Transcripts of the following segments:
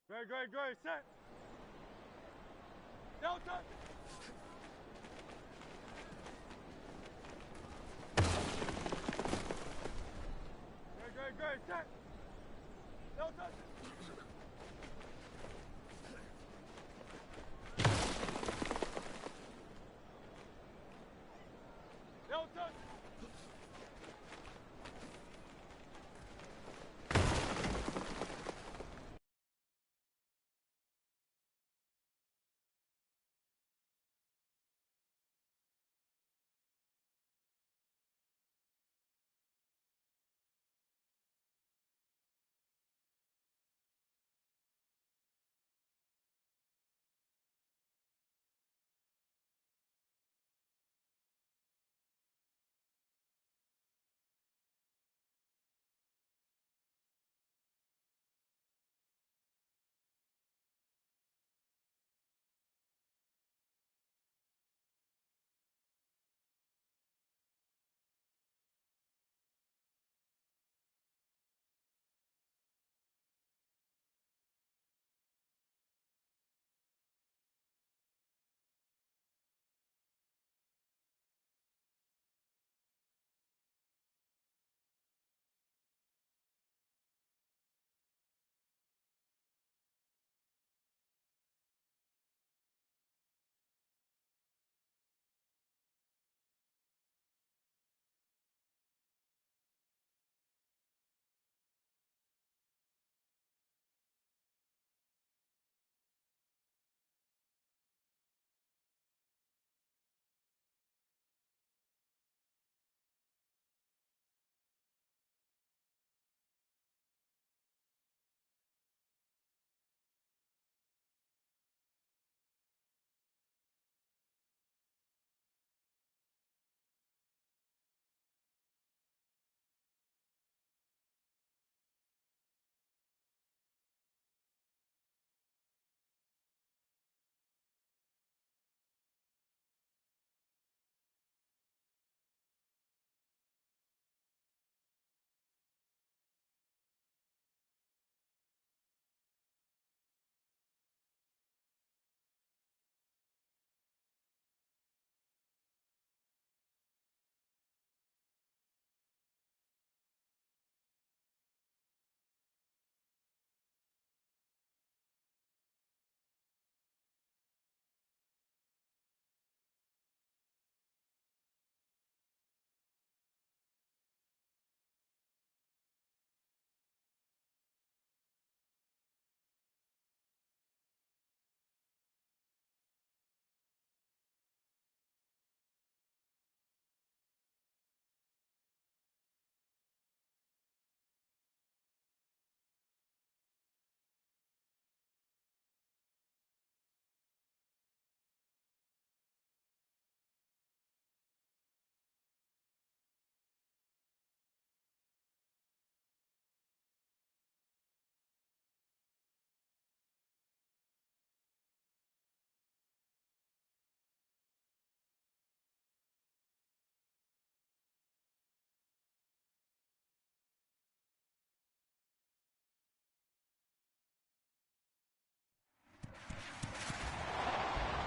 Great, set. Delta. Great, set. Delta. Delta.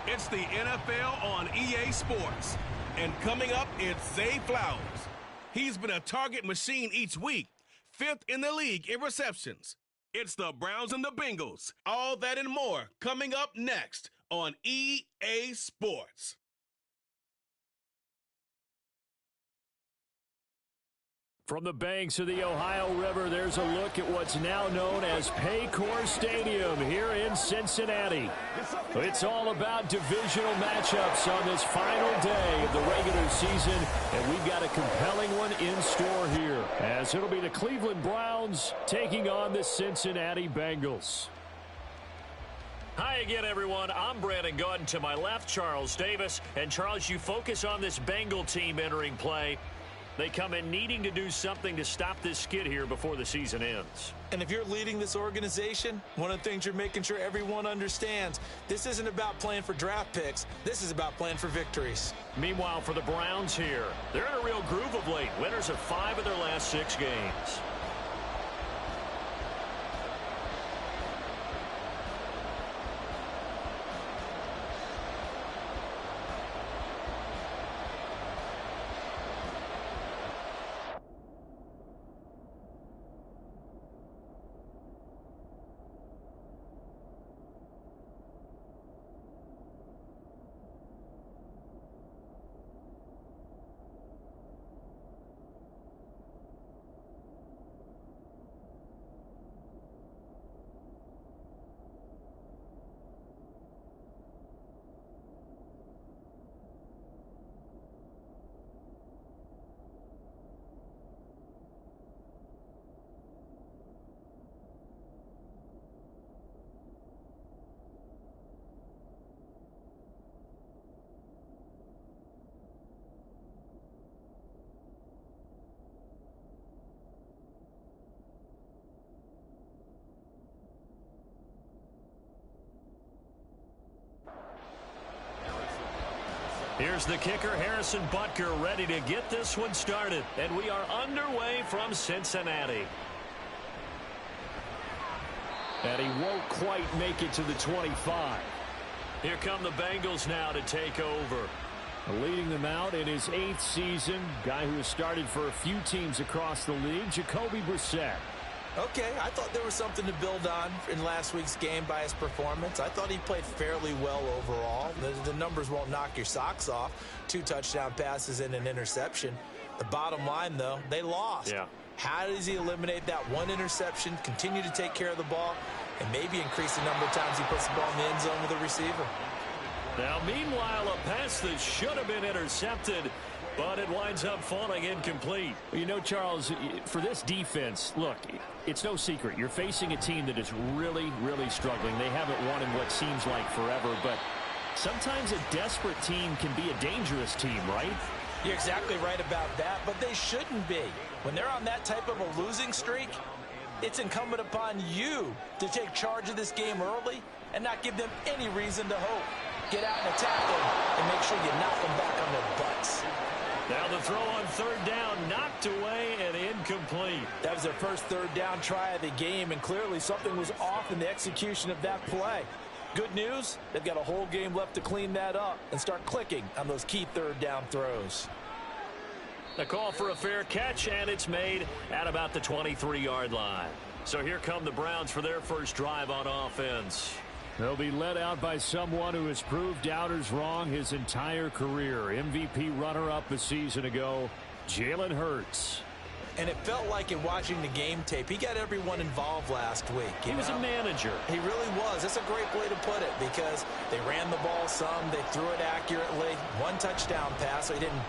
It's the NFL on EA Sports. And coming up, it's Zay Flowers. He's been a target machine each week, 5th in the league in receptions. It's the Browns and the Bengals. All that and more coming up next on EA Sports. From the banks of the Ohio River, there's a look at what's now known as Paycor Stadium here in Cincinnati. It's all about divisional matchups on this final day of the regular season, and we've got a compelling one in store here, as it'll be the Cleveland Browns taking on the Cincinnati Bengals. Hi again, everyone. I'm Brandon Gordon. To my left, Charles Davis. And, Charles, you focus on this Bengal team entering play. They come in needing to do something to stop this skid here before the season ends. And if you're leading this organization, one of the things you're making sure everyone understands, this isn't about playing for draft picks. This is about playing for victories. Meanwhile, for the Browns here, they're in a real groove of late. Winners of 5 of their last 6 games. Here's the kicker, Harrison Butker, ready to get this one started. And we are underway from Cincinnati. And he won't quite make it to the 25. Here come the Bengals now to take over. Leading them out in his 8th season, guy who has started for a few teams across the league, Jacoby Brissett. Okay, I thought there was something to build on in last week's game by his performance. I thought he played fairly well overall. The numbers won't knock your socks off. 2 touchdown passes and an interception. The bottom line, though, they lost. Yeah. How does he eliminate that 1 interception, continue to take care of the ball, and maybe increase the number of times he puts the ball in the end zone with a receiver? Now, meanwhile, a pass that should have been intercepted, but it winds up falling incomplete. You know, Charles, for this defense, look, it's no secret. You're facing a team that is really, really struggling. They haven't won in what seems like forever, but sometimes a desperate team can be a dangerous team, right? You're exactly right about that, but they shouldn't be. When they're on that type of a losing streak, it's incumbent upon you to take charge of this game early and not give them any reason to hope. Get out and attack them and make sure you knock them back on their butts. Now the throw on 3rd down, knocked away and incomplete. That was their first 3rd down try of the game, and clearly something was off in the execution of that play. Good news, they've got a whole game left to clean that up and start clicking on those key 3rd down throws. A call for a fair catch, and it's made at about the 23-yard line. So here come the Browns for their first drive on offense. They'll be led out by someone who has proved doubters wrong his entire career. MVP runner-up a season ago, Jalen Hurts. And it felt like in watching the game tape, he got everyone involved last week. He was a manager. He really was. That's a great way to put it because they ran the ball some, they threw it accurately. 1 touchdown pass, so he didn't,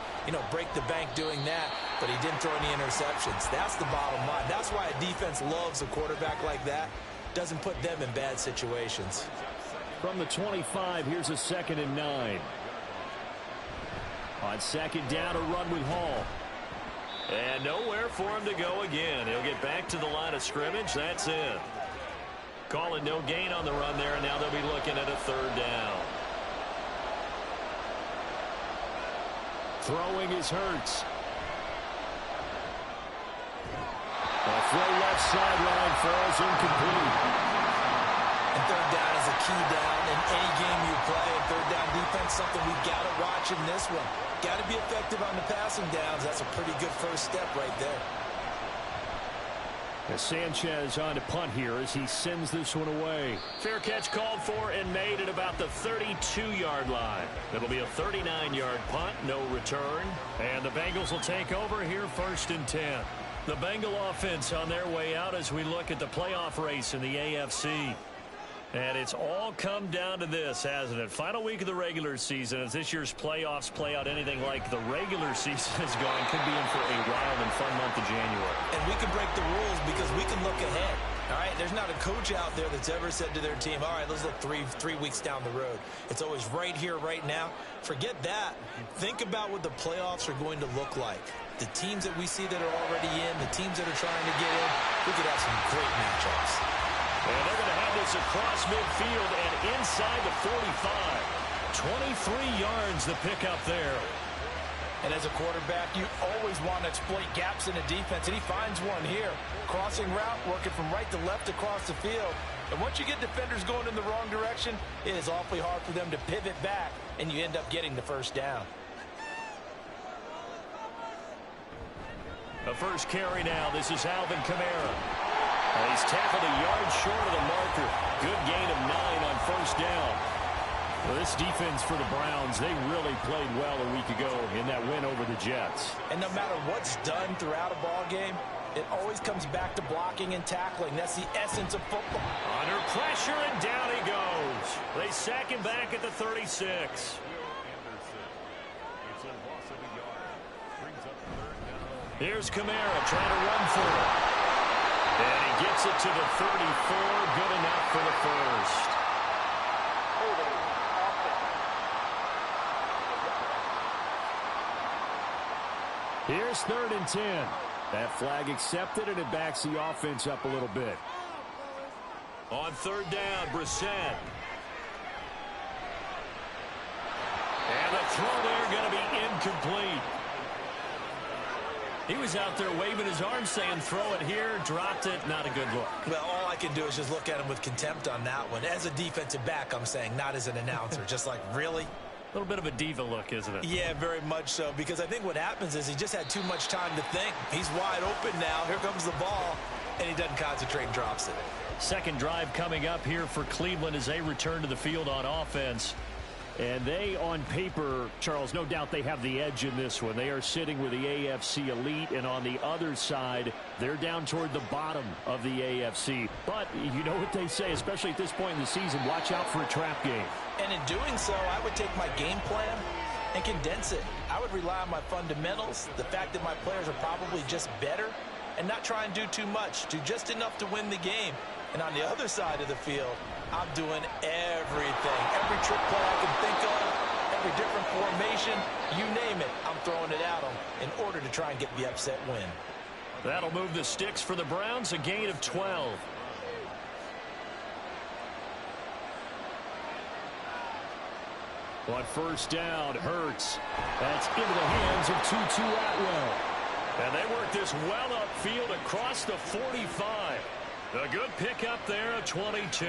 break the bank doing that, but he didn't throw any interceptions. That's the bottom line. That's why a defense loves a quarterback like that. Doesn't put them in bad situations. From the 25, here's a 2nd and 9. On 2nd down, a run with Hall. And nowhere for him to go again. He'll get back to the line of scrimmage. That's it. Calling no gain on the run there, and now they'll be looking at a 3rd down. Throwing is Hurts. The throw left sideline falls incomplete. And 3rd down is a key down in any game you play. And 3rd down defense, something we've got to watch in this one. Got to be effective on the passing downs. That's a pretty good first step right there. Sanchez on to punt here as he sends this one away. Fair catch called for and made at about the 32-yard line. It'll be a 39-yard punt, no return. And the Bengals will take over here 1st and 10. The Bengal offense on their way out as we look at the playoff race in the AFC. And it's all come down to this, hasn't it? Final week of the regular season. As this year's playoffs play out anything like the regular season has gone, could be in for a wild and fun month of January. And we can break the rules because we can look ahead. All right, there's not a coach out there that's ever said to their team, all right, let's look three weeks down the road. It's always right here, right now. Forget that. Think about what the playoffs are going to look like. The teams that we see that are already in, the teams that are trying to get in, we could have some great matchups. And they're going to have this across midfield and inside the 45. 23 yards the pickup there. And as a quarterback, you always want to exploit gaps in the defense, and he finds one here. Crossing route, working from right to left across the field. And once you get defenders going in the wrong direction, it is awfully hard for them to pivot back, and you end up getting the 1st down. The first carry now. This is Alvin Kamara. He's tackled a yard short of the marker. Good gain of 9 on 1st down. Well, this defense for the Browns, they really played well a week ago in that win over the Jets. And no matter what's done throughout a ball game, it always comes back to blocking and tackling. That's the essence of football. Under pressure, and down he goes. They sack him back at the 36. Here's Kamara trying to run for it. And he gets it to the 34. Good enough for the first. Here's 3rd and 10. That flag accepted, and it backs the offense up a little bit. On 3rd down, Brissett. And the throw there going to be incomplete. He was out there waving his arms saying throw it here, dropped it, not a good look. Well, all I can do is just look at him with contempt on that one. As a defensive back, I'm saying, not as an announcer. Just like, really? A little bit of a diva look, isn't it? Yeah, very much so, because I think what happens is he just had too much time to think. He's wide open now. Here comes the ball, and he doesn't concentrate and drops it. Second drive coming up here for Cleveland as they return to the field on offense. And they, on paper, Charles, no doubt they have the edge in this one. They are sitting with the AFC elite, and on the other side, they're down toward the bottom of the AFC. But you know what they say, especially at this point in the season, watch out for a trap game. And in doing so, I would take my game plan and condense it. I would rely on my fundamentals, the fact that my players are probably just better, and not try and do too much, do just enough to win the game. And on the other side of the field, I'm doing everything. Every trick play I can think of, every different formation, you name it, I'm throwing it at them in order to try and get the upset win. That'll move the sticks for the Browns, a gain of 12. On first down, Hurts. That's into the hands of Tutu Atwell. And they work this well upfield across the 45. A good pickup there at 22.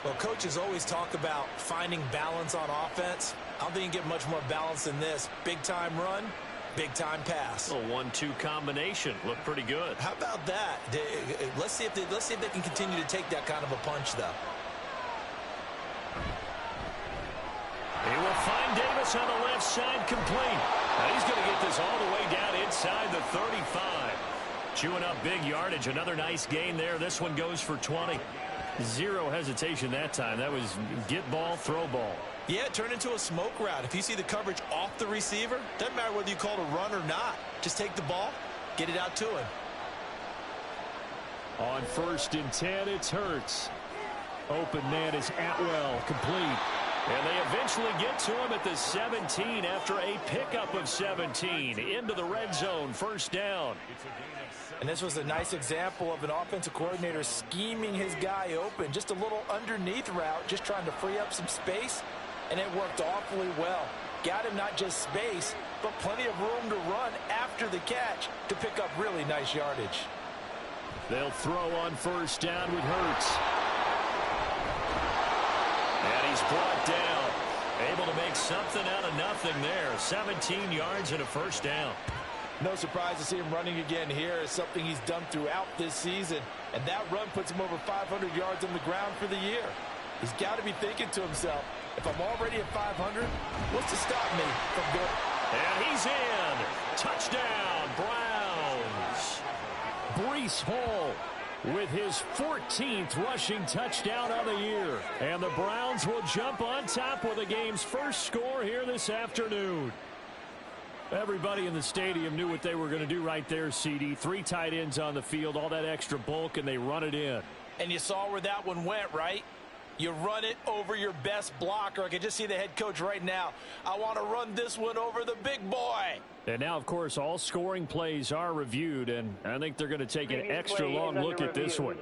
Well, coaches always talk about finding balance on offense. I don't think you can get much more balance than this. Big-time run, big-time pass. A 1-2 combination. Looked pretty good. How about that? Let's see if they can continue to take that kind of a punch, though. He will find Davis on the left side complete. Now he's going to get this all the way down inside the 35. Chewing up big yardage. Another nice gain there. This one goes for 20. Zero hesitation that time. That was get ball, throw ball. Yeah, it turned into a smoke route. If you see the coverage off the receiver, doesn't matter whether you call it a run or not. Just take the ball, get it out to him. On first and 10, it's Hurts. Open man is Atwell, complete. And they eventually get to him at the 17 after a pickup of 17. Into the red zone, first down. And this was a nice example of an offensive coordinator scheming his guy open. Just a little underneath route, just trying to free up some space, and it worked awfully well. Got him not just space, but plenty of room to run after the catch to pick up really nice yardage. They'll throw on first down with Hurts. And he's brought down. Able to make something out of nothing there. 17 yards and a first down. No surprise to see him running again here. It's something he's done throughout this season. And that run puts him over 500 yards on the ground for the year. He's got to be thinking to himself, if I'm already at 500, what's to stop me from going? And he's in. Touchdown, Browns. Breece Hall with his 14th rushing touchdown of the year. And the Browns will jump on top with the game's first score here this afternoon. Everybody in the stadium knew what they were going to do right there, CD. 3 tight ends on the field, all that extra bulk, and they run it in. And you saw where that one went, right? You run it over your best blocker. I can just see the head coach right now. I want to run this one over the big boy. And now, of course, all scoring plays are reviewed, and I think they're going to take an extra long look at this one.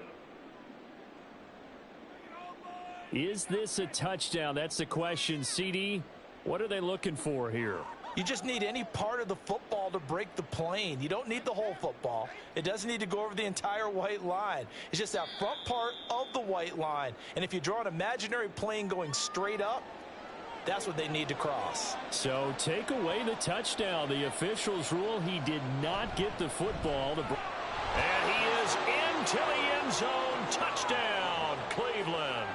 Is this a touchdown? That's the question, CD. What are they looking for here? You just need any part of the football to break the plane. You don't need the whole football. It doesn't need to go over the entire white line. It's just that front part of the white line. And if you draw an imaginary plane going straight up, that's what they need to cross. So take away the touchdown. The officials rule he did not get the football. And he is into the end zone. Touchdown, Cleveland.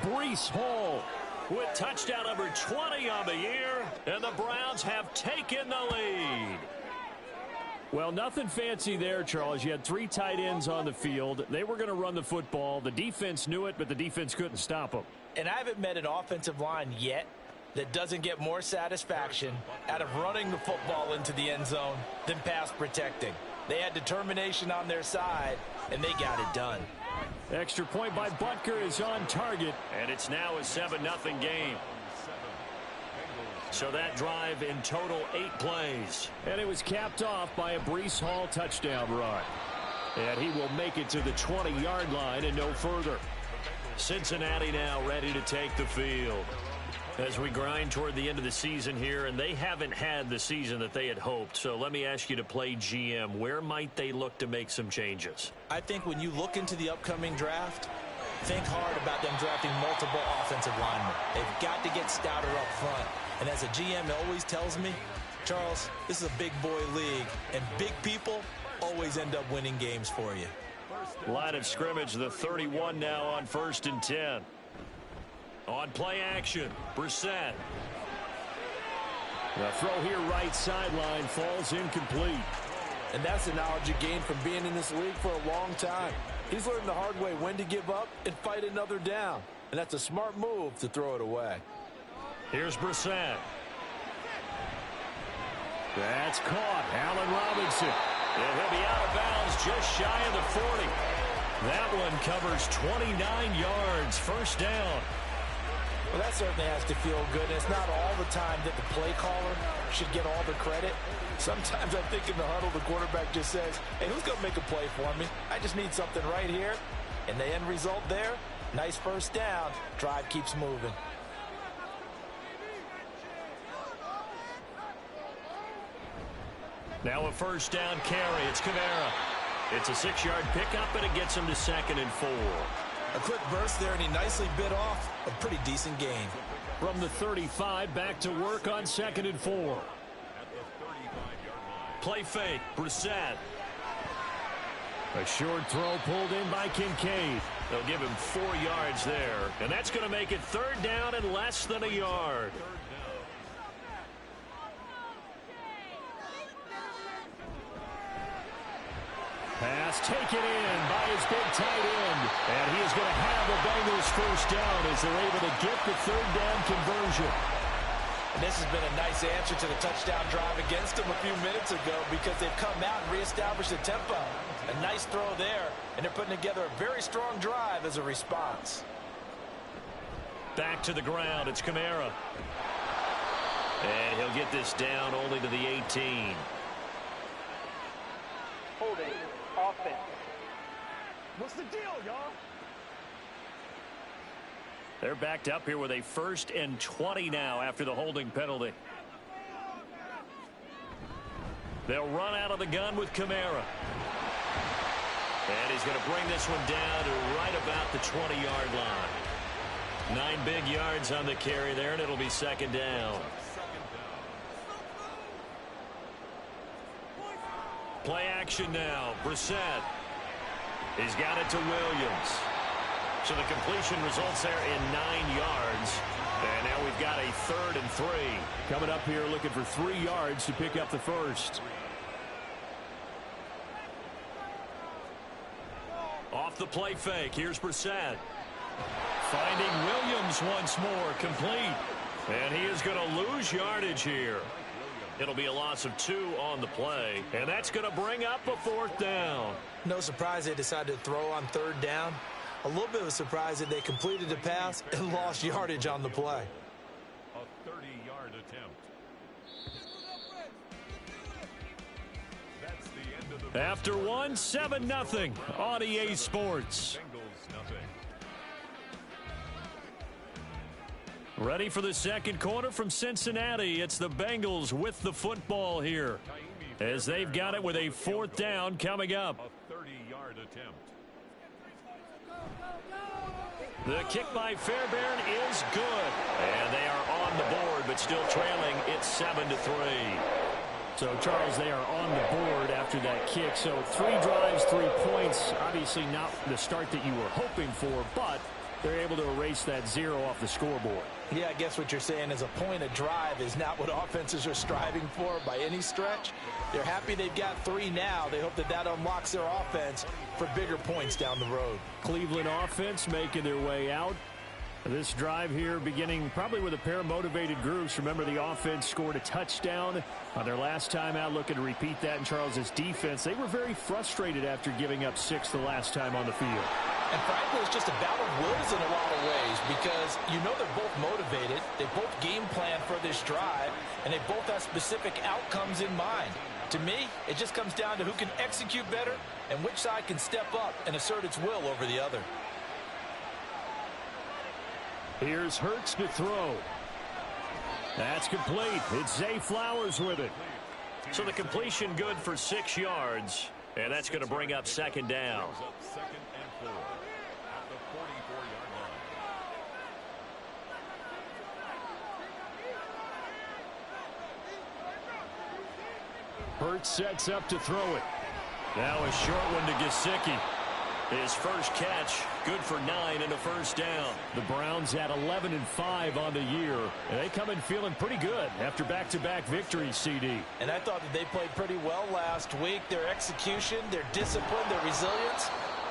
Breece Hall with touchdown number 20 on the year, and the Browns have taken the lead. Well, nothing fancy there, Charles. You had 3 tight ends on the field. They were going to run the football. The defense knew it, but the defense couldn't stop them. And I haven't met an offensive line yet that doesn't get more satisfaction out of running the football into the end zone than pass protecting. They had determination on their side, and they got it done. Extra point by Butker is on target. And it's now a 7-0 game. So that drive in total 8 plays. And it was capped off by a Breece Hall touchdown run. And he will make it to the 20-yard line and no further. Cincinnati now ready to take the field. As we grind toward the end of the season here, and they haven't had the season that they had hoped. So let me ask you to play GM. Where might they look to make some changes? I think when you look into the upcoming draft, think hard about them drafting multiple offensive linemen. They've got to get stouter up front. And as a GM always tells me, Charles, this is a big boy league, and big people always end up winning games for you. Line of scrimmage, the 31 now on 1st and 10. On play action, Brissett. The throw here right sideline falls incomplete. And that's the knowledge you gain from being in this league for a long time. He's learned the hard way when to give up and fight another down. And that's a smart move to throw it away. Here's Brissett. That's caught. Allen Robinson. And he'll be out of bounds just shy of the 40. That one covers 29 yards. First down. Well, that certainly has to feel good. And it's not all the time that the play caller should get all the credit. Sometimes I think in the huddle, the quarterback just says, hey, who's going to make a play for me? I just need something right here. And the end result there, nice first down. Drive keeps moving. Now a first down carry. It's Kamara. It's a 6-yard pickup, and it gets him to 2nd and 4. A quick burst there, and he nicely bit off a pretty decent gain. From the 35, back to work on 2nd and 4. Play fake, Brissett. A short throw pulled in by Kincaid. They'll give him 4 yards there, and that's going to make it 3rd down and less than a yard. Pass taken in by his big tight end. And he is going to have the Bengals first down as they're able to get the 3rd down conversion. And this has been a nice answer to the touchdown drive against them a few minutes ago because they've come out and reestablished the tempo. A nice throw there, and they're putting together a very strong drive as a response. Back to the ground. It's Kamara. And he'll get this down only to the 18. Holding. Offense. What's the deal, y'all? They're backed up here with a 1st and 20 now after the holding penalty. They'll run out of the gun with Kamara. And he's going to bring this one down to right about the 20-yard line. 9 big yards on the carry there, and it'll be 2nd down. Play action now. Brissett. He's got it to Williams. So the completion results there in 9 yards. And now we've got a 3rd and 3. Coming up here looking for 3 yards to pick up the first. Off the play fake. Here's Brissett. Finding Williams once more. Complete. And he is going to lose yardage here. It'll be a loss of 2 on the play, and that's going to bring up a 4th down. No surprise they decided to throw on 3rd down. A little bit of a surprise that they completed the pass and lost yardage on the play. A 30-yard attempt. That's the end of the After one, 7-0 on EA Sports. Bengals nothing. Ready for the second quarter from Cincinnati. It's the Bengals with the football here as they've got it with a 4th down coming up. A 30-yard attempt. The kick by Fairbairn is good. And they are on the board, but still trailing. It's 7-3. So, Charles, they are on the board after that kick. So, 3 drives, 3 points. Obviously not the start that you were hoping for, but they're able to erase that 0 off the scoreboard. Yeah, I guess what you're saying is a point of drive is not what offenses are striving for by any stretch. They're happy they've got 3 now. They hope that that unlocks their offense for bigger points down the road. Cleveland offense making their way out. This drive here beginning probably with a pair of motivated groups. Remember, the offense scored a touchdown on their last time out. Looking to repeat that in Charles's defense. They were very frustrated after giving up 6 the last time on the field. And frankly, it's just a battle of wills in a lot of ways because you know they're both motivated. They both game plan for this drive, and they both have specific outcomes in mind. To me, it just comes down to who can execute better and which side can step up and assert its will over the other. Here's Hurts to throw. That's complete. It's Zay Flowers with it. So the completion good for 6 yards, and that's going to bring up second down. Second and 4 at the 44-yard line. Hurts sets up to throw it. Now a short one to Gesicki. His first catch, good for 9 and a first down. The Browns at 11-5 on the year. And they come in feeling pretty good after back-to-back victories, CD. And I thought that they played pretty well last week. Their execution, their discipline, their resilience,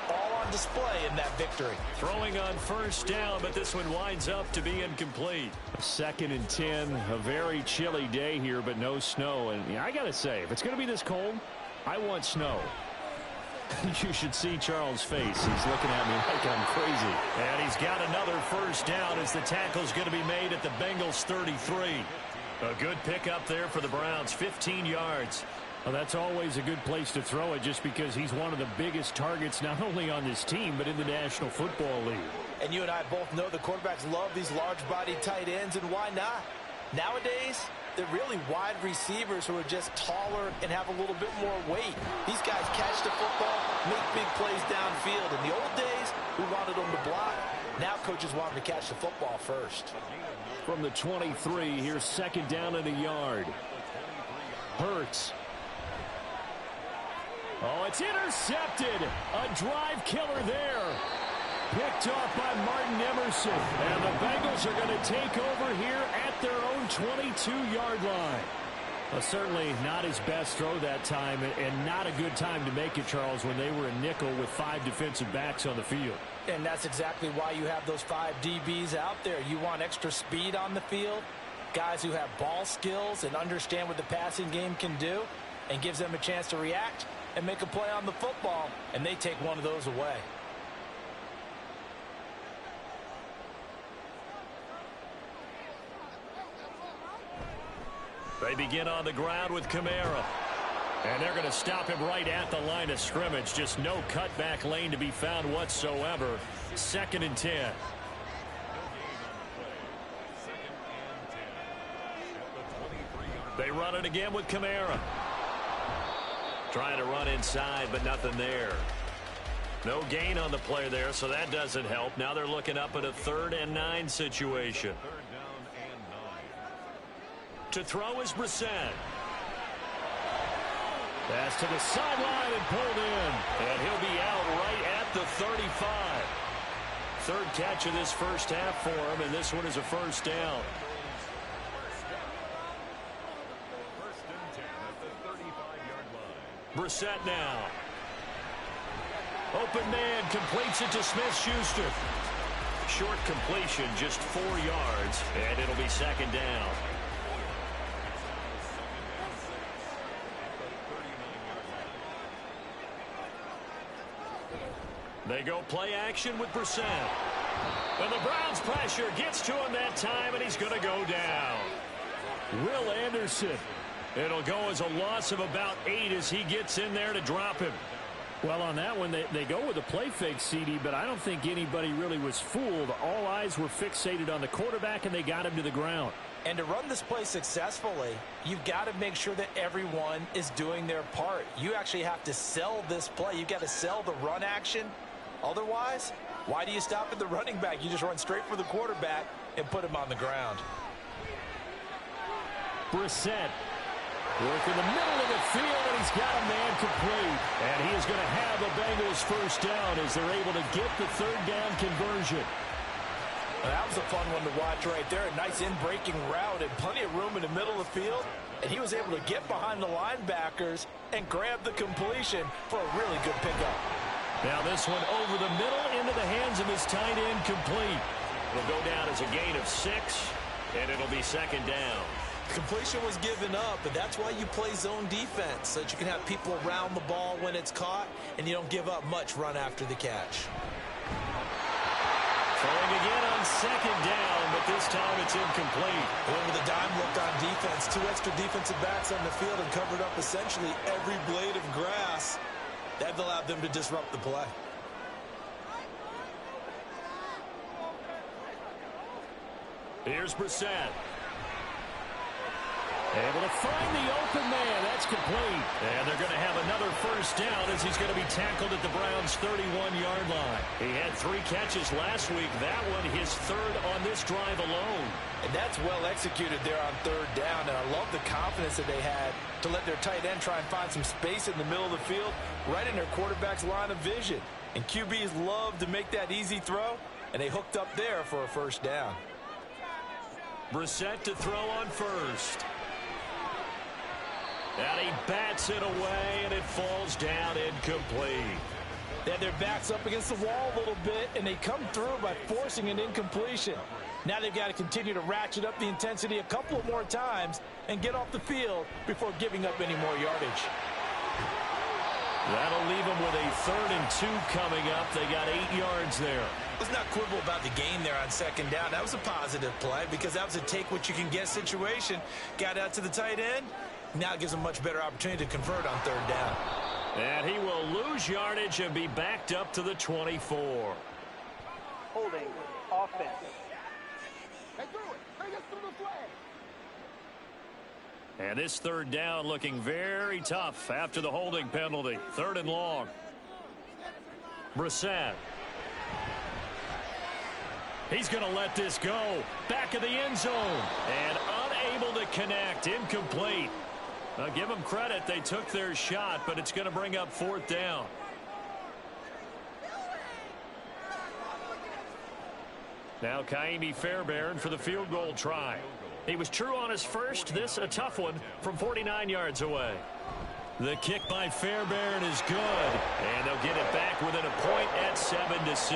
all on display in that victory. Throwing on first down, but this one winds up to be incomplete. 2nd and 10, a very chilly day here, but no snow. And I got to say, if it's going to be this cold, I want snow. You should see Charles' face. He's looking at me like I'm crazy. And he's got another first down as the tackle's going to be made at the Bengals 33. A good pickup there for the Browns, 15 yards. Well, that's always a good place to throw it just because he's one of the biggest targets not only on this team but in the National Football League. And you and I both know the quarterbacks love these large-bodied tight ends, and why not? Nowadays, they're really wide receivers who are just taller and have a little bit more weight. These guys catch the football, make big plays downfield. In the old days, we wanted them to block. Now coaches want them to catch the football first. From the 23, here's 2nd down and a yard. Hurts. Oh, it's intercepted. A drive killer there. Picked off by Martin Emerson. And the Bengals are going to take over here at their own 22-yard line. Well, certainly not his best throw that time, and not a good time to make it, Charles, when they were a nickel with 5 defensive backs on the field. And that's exactly why you have those 5 DBs out there. You want extra speed on the field, guys who have ball skills and understand what the passing game can do, and gives them a chance to react and make a play on the football, and they take one of those away. They begin on the ground with Kamara. And they're going to stop him right at the line of scrimmage. Just no cutback lane to be found whatsoever. 2nd and 10. They run it again with Kamara. Trying to run inside, but nothing there. No gain on the play there, so that doesn't help. Now they're looking up at a 3rd and 9 situation. To throw is Brissett. Pass to the sideline and pulled in. And he'll be out right at the 35. 3rd catch of this first half for him, and this one is a first down. First and 10 at the 35-yard line. Brissett now. Open man completes it to Smith-Schuster. Short completion, just 4 yards, and it'll be 2nd down. They go play action with Brissett. And the Browns pressure gets to him that time, and he's going to go down. Will Anderson. It'll go as a loss of about 8 as he gets in there to drop him. Well, on that one, they go with a play fake, CD, but I don't think anybody really was fooled. All eyes were fixated on the quarterback, and they got him to the ground. And to run this play successfully, you've got to make sure that everyone is doing their part. You actually have to sell this play. You've got to sell the run action. Otherwise, why do you stop at the running back? You just run straight for the quarterback and put him on the ground. Brissett working the middle of the field, and he's got a man complete. And he is going to have the Bengals first down as they're able to get the 3rd down conversion. Well, that was a fun one to watch right there. A nice in-breaking route and plenty of room in the middle of the field. And he was able to get behind the linebackers and grab the completion for a really good pickup. Now this one over the middle into the hands of his tight end, complete. It'll go down as a gain of 6, and it'll be 2nd down. Completion was given up, but that's why you play zone defense, so that you can have people around the ball when it's caught, and you don't give up much run after the catch. Throwing again on 2nd down, but this time it's incomplete. Over the dime look on defense, 2 extra defensive backs on the field and covered up essentially every blade of grass. That allowed them to disrupt the play. Here's Brissett. Able to find the open man. That's complete. And they're going to have another first down as he's going to be tackled at the Browns' 31-yard line. He had 3 catches last week. That one his 3rd on this drive alone. And that's well executed there on 3rd down. And I love the confidence that they had to let their tight end try and find some space in the middle of the field, right in their quarterback's line of vision. And QBs love to make that easy throw, and they hooked up there for a first down. Brissett to throw on first. And he bats it away, and it falls down incomplete. They had their backs up against the wall a little bit, and they come through by forcing an incompletion. Now they've got to continue to ratchet up the intensity a couple of more times and get off the field before giving up any more yardage. That'll leave them with a 3rd and 2 coming up. They got 8 yards there. Let's not quibble about the gain there on 2nd down. That was a positive play because that was a take-what-you-can-get situation. Got out to the tight end. Now it gives them a much better opportunity to convert on 3rd down. And he will lose yardage and be backed up to the 24. Holding offense. And this 3rd down looking very tough after the holding penalty. 3rd and long. Brissett. He's going to let this go. Back of the end zone. And unable to connect. Incomplete. Now give them credit. They took their shot, but it's going to bring up 4th down. Now Kaimi Fairbairn for the field goal try. He was true on his first. This a tough one from 49 yards away. The kick by Fairbairn is good. And they'll get it back within a point at 7-6.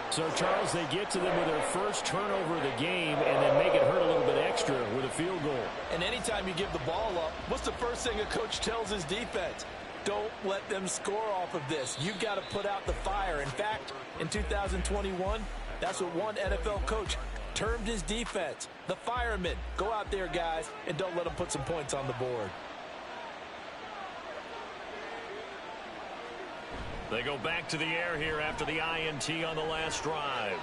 So, Charles, they get to them with their first turnover of the game and then make it hurt a little bit extra with a field goal. And anytime you give the ball up, what's the first thing a coach tells his defense? Don't let them score off of this. You've got to put out the fire. In fact, in 2021, that's what one NFL coach termed his defense. The firemen. Go out there, guys, and don't let them put some points on the board. They go back to the air here after the INT on the last drive.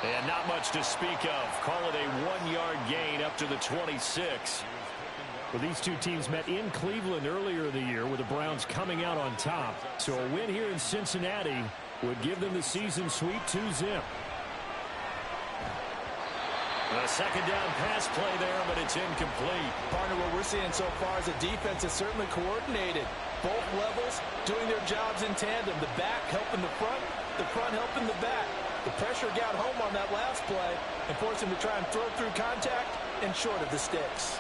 And not much to speak of. Call it a 1-yard gain up to the 26. Well, these two teams met in Cleveland earlier in the year with the Browns coming out on top. So a win here in Cincinnati would give them the season sweep 2-zip. A 2nd down pass play there, but it's incomplete. Partner, what we're seeing so far is the defense is certainly coordinated. Both levels doing their jobs in tandem. The back helping the front helping the back. The pressure got home on that last play and forced him to try and throw through contact and short of the sticks.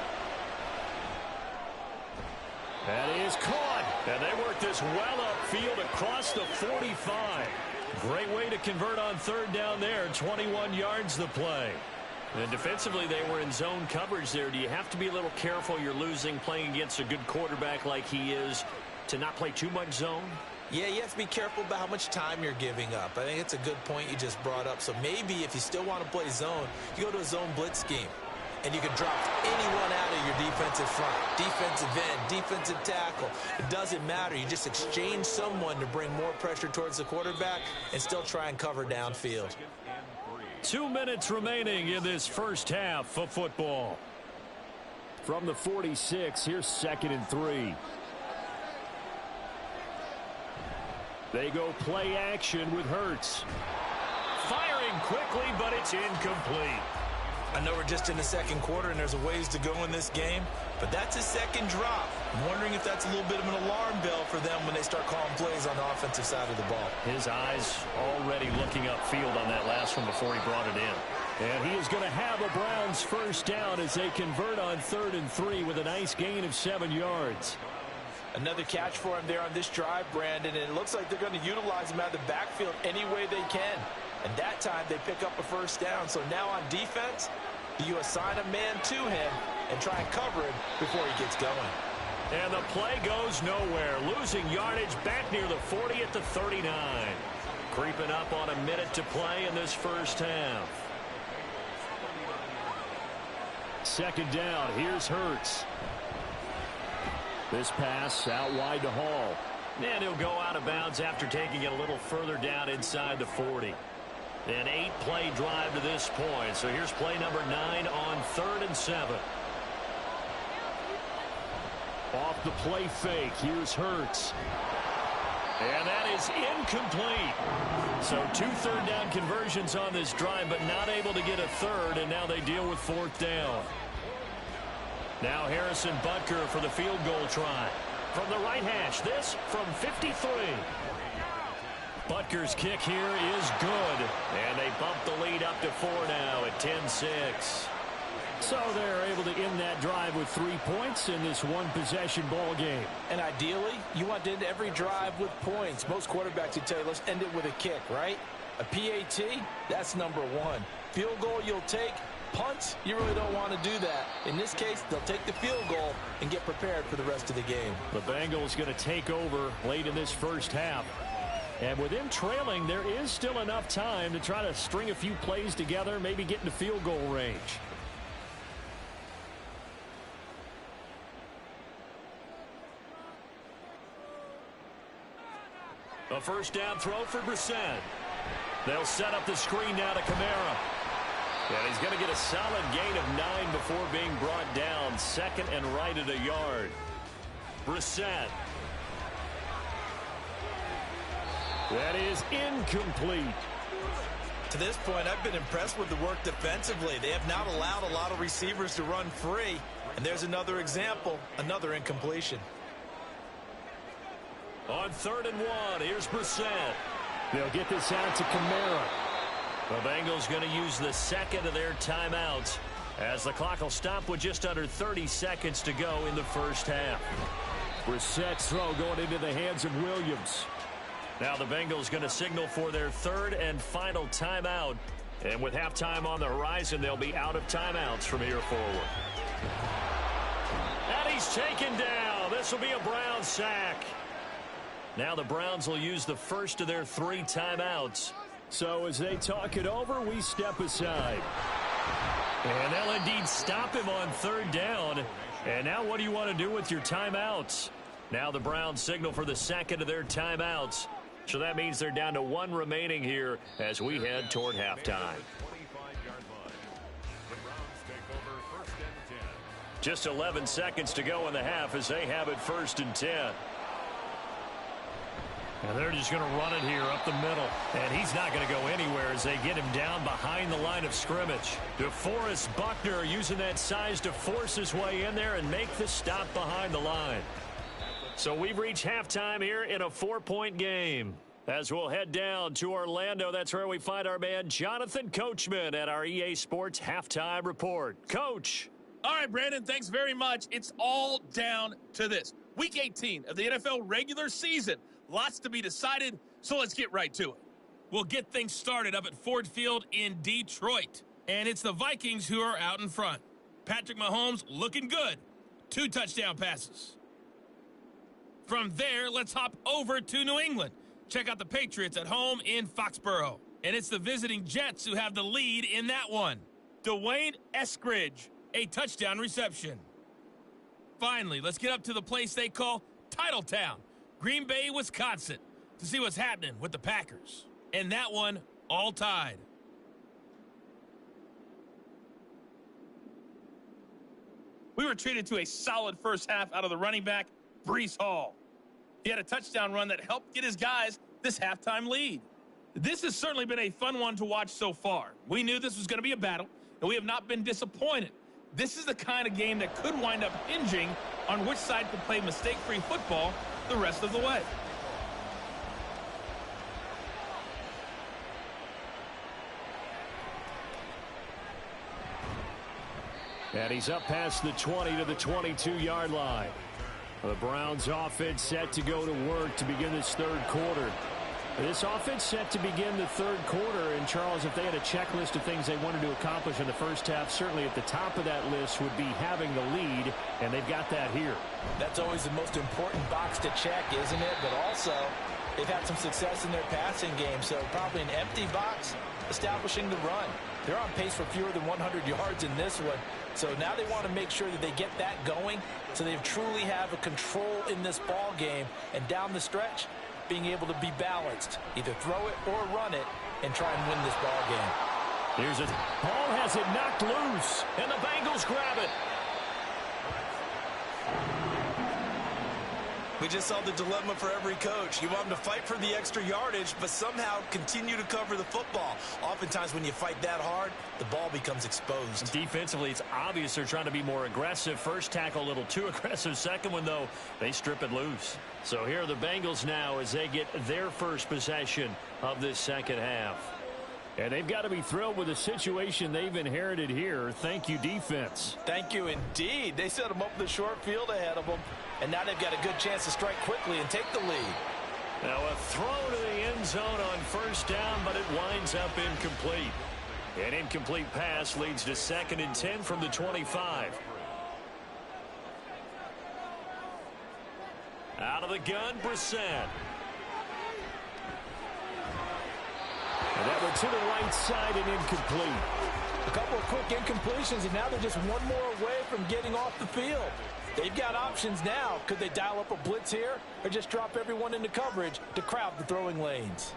That is caught. And they work this well upfield across the 45. Great way to convert on 3rd down there. 21 yards the play. And defensively, they were in zone coverage there. Do you have to be a little careful? You're losing playing against a good quarterback like he is to not play too much zone? Yeah, you have to be careful about how much time you're giving up. I think it's a good point you just brought up. So maybe if you still want to play zone, you go to a zone blitz scheme. And you can drop anyone out of your defensive front, defensive end, defensive tackle. It doesn't matter. You just exchange someone to bring more pressure towards the quarterback and still try and cover downfield. 2 minutes remaining in this first half of football. From the 46, here's 2nd and 3. They go play action with Hurts. Firing quickly, but it's incomplete. I know we're just in the 2nd quarter and there's a ways to go in this game, but that's a 2nd drop. I'm wondering if that's a little bit of an alarm bell for them when they start calling plays on the offensive side of the ball. His eyes already looking upfield on that last one before he brought it in. And he is going to have a Browns first down as they convert on 3rd and 3 with a nice gain of 7 yards. Another catch for him there on this drive, Brandon, and it looks like they're going to utilize him out of the backfield any way they can. And that time they pick up a first down. So now on defense, you assign a man to him and try and cover him before he gets going. And the play goes nowhere. Losing yardage back near the 40 at the 39. Creeping up on a minute to play in this first half. 2nd down. Here's Hurts. This pass out wide to Hall. And he'll go out of bounds after taking it a little further down inside the 40. An 8-play drive to this point. So here's play number 9 on 3rd and 7. Off the play fake, here's Hurts. And that is incomplete. So 2 third-down conversions on this drive, but not able to get a third, and now they deal with 4th down. Now Harrison Butker for the field goal try. From the right hash, this from 53. Butker's kick here is good, and they bump the lead up to 4 now at 10-6. So they're able to end that drive with 3 points in this one-possession ball game. And ideally, you want to end every drive with points. Most quarterbacks would tell you, let's end it with a kick, right? A PAT, that's number 1. Field goal you'll take. Punts, you really don't want to do that. In this case, they'll take the field goal and get prepared for the rest of the game. The Bengals going to take over late in this first half. And with them trailing, there is still enough time to try to string a few plays together, maybe get into field goal range. A first down throw for Brissett. They'll set up the screen now to Kamara. And he's going to get a solid gain of 9 before being brought down. Second and right at a yard. Brissett. That is incomplete. To this point, I've been impressed with the work defensively. They have not allowed a lot of receivers to run free. And there's another example, another incompletion. On 3rd and 1, here's Brissett. They'll get this out to Kamara. The Bengals going to use the second of their timeouts as the clock will stop with just under 30 seconds to go in the first half. Brissett's throw going into the hands of Williams. Now the Bengals going to signal for their 3rd and final timeout. And with halftime on the horizon, they'll be out of timeouts from here forward. And he's taken down. This will be a Browns sack. Now the Browns will use the first of their 3 timeouts. So as they talk it over, we step aside. And they'll indeed stop him on 3rd down. And now what do you want to do with your timeouts? Now the Browns signal for the second of their timeouts. So that means they're down to 1 remaining here as we head toward halftime. Just 11 seconds to go in the half as they have it 1st and 10. And they're just going to run it here up the middle. And he's not going to go anywhere as they get him down behind the line of scrimmage. DeForest Buckner using that size to force his way in there and make the stop behind the line. So we've reached halftime here in a 4-point game. As we'll head down to Orlando, that's where we find our man Jonathan Coachman at our EA Sports Halftime Report. Coach. All right, Brandon, thanks very much. It's all down to this. Week 18 of the NFL regular season. Lots to be decided, so let's get right to it. We'll get things started up at Ford Field in Detroit. And it's the Vikings who are out in front. Patrick Mahomes looking good. 2 touchdown passes. From there, let's hop over to New England. Check out the Patriots at home in Foxborough. And it's the visiting Jets who have the lead in that one. Dwayne Eskridge, a touchdown reception. Finally, let's get up to the place they call Titletown, Green Bay, Wisconsin, to see what's happening with the Packers. And that one all tied. We were treated to a solid first half out of the running back, Breece Hall. He had a touchdown run that helped get his guys this halftime lead. This has certainly been a fun one to watch so far. We knew this was going to be a battle, and we have not been disappointed. This is the kind of game that could wind up hinging on which side could play mistake-free football the rest of the way. And he's up past the 20 to the 22-yard line. The Browns offense set to go to work to begin this 3rd quarter. This offense set to begin the 3rd quarter. And, Charles, if they had a checklist of things they wanted to accomplish in the first half, certainly at the top of that list would be having the lead, and they've got that here. That's always the most important box to check, isn't it? But also, they've had some success in their passing game, so probably an empty box establishing the run. They're on pace for fewer than 100 yards in this one. So now they want to make sure that they get that going so they truly have a control in this ball game. And down the stretch, being able to be balanced. Either throw it or run it and try and win this ball game. Here's it. Hall has it knocked loose, and the Bengals grab it. We just saw the dilemma for every coach. You want them to fight for the extra yardage, but somehow continue to cover the football. Oftentimes when you fight that hard, the ball becomes exposed. Defensively, it's obvious they're trying to be more aggressive. First tackle a little too aggressive. Second one, though, they strip it loose. So here are the Bengals now as they get their first possession of this second half. And they've got to be thrilled with the situation they've inherited here. Thank you, defense. Thank you, indeed. They set them up in the short field ahead of them, and now they've got a good chance to strike quickly and take the lead. Now a throw to the end zone on first down, but it winds up incomplete. An incomplete pass leads to 2nd and 10 from the 25. Out of the gun, Brissett. And that one to the right side and incomplete. A couple of quick incompletions, and now they're just one more away from getting off the field. They've got options now. Could they dial up a blitz here or just drop everyone into coverage to crowd the throwing lanes?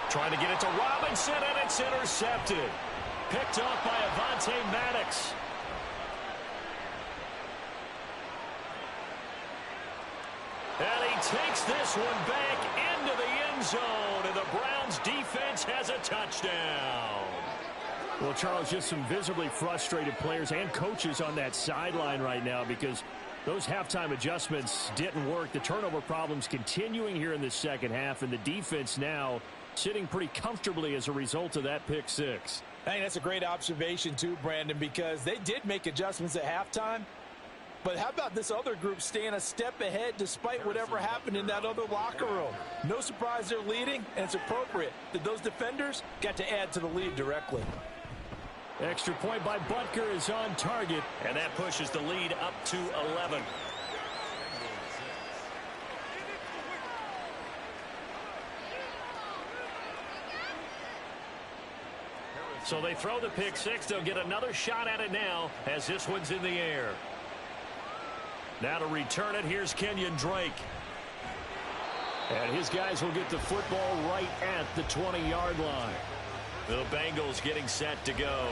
Trying to get it to Robinson, and it's intercepted. Picked off by Avonte Maddox. And he takes this one back into the end zone, and the Browns defense has a touchdown. Well, Charles, just some visibly frustrated players and coaches on that sideline right now because those halftime adjustments didn't work. The turnover problems continuing here in the second half, and the defense now sitting pretty comfortably as a result of that pick six. I think that's a great observation too, Brandon, because they did make adjustments at halftime. But how about this other group staying a step ahead despite whatever happened in that other locker room? No surprise they're leading, and it's appropriate that those defenders got to add to the lead directly. Extra point by Butker is on target. And that pushes the lead up to 11. So they throw the pick six. They'll get another shot at it now as this one's in the air. Now to return it, here's Kenyon Drake. And his guys will get the football right at the 20-yard line. The Bengals getting set to go.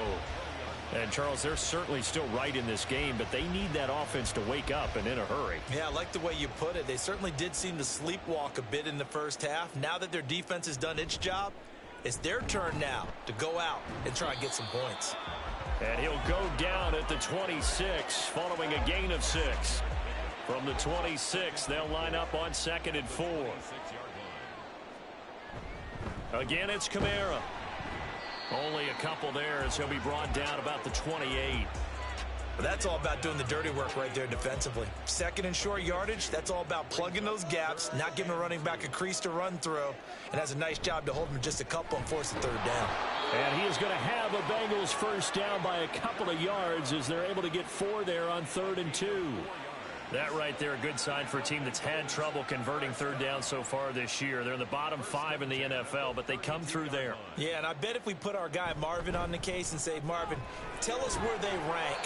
And, Charles, they're certainly still right in this game, but they need that offense to wake up and in a hurry. Yeah, I like the way you put it. They certainly did seem to sleepwalk a bit in the first half. Now that their defense has done its job, it's their turn now to go out and try and get some points. And he'll go down at the 26 following a gain of 6. From the 26, they'll line up on 2nd and 4. Again, it's Kamara. Only a couple there as he'll be brought down about the 28. But that's all about doing the dirty work right there defensively. 2nd and short yardage, that's all about plugging those gaps, not giving a running back a crease to run through, and has a nice job to hold him just a couple and force the 3rd down. And he is going to have a Bengals first down by a couple of yards as they're able to get 4 there on 3rd and 2. That right there, a good sign for a team that's had trouble converting 3rd down so far this year. They're in the bottom 5 in the NFL, but they come through there. Yeah, and I bet if we put our guy Marvin on the case and say, Marvin, tell us where they rank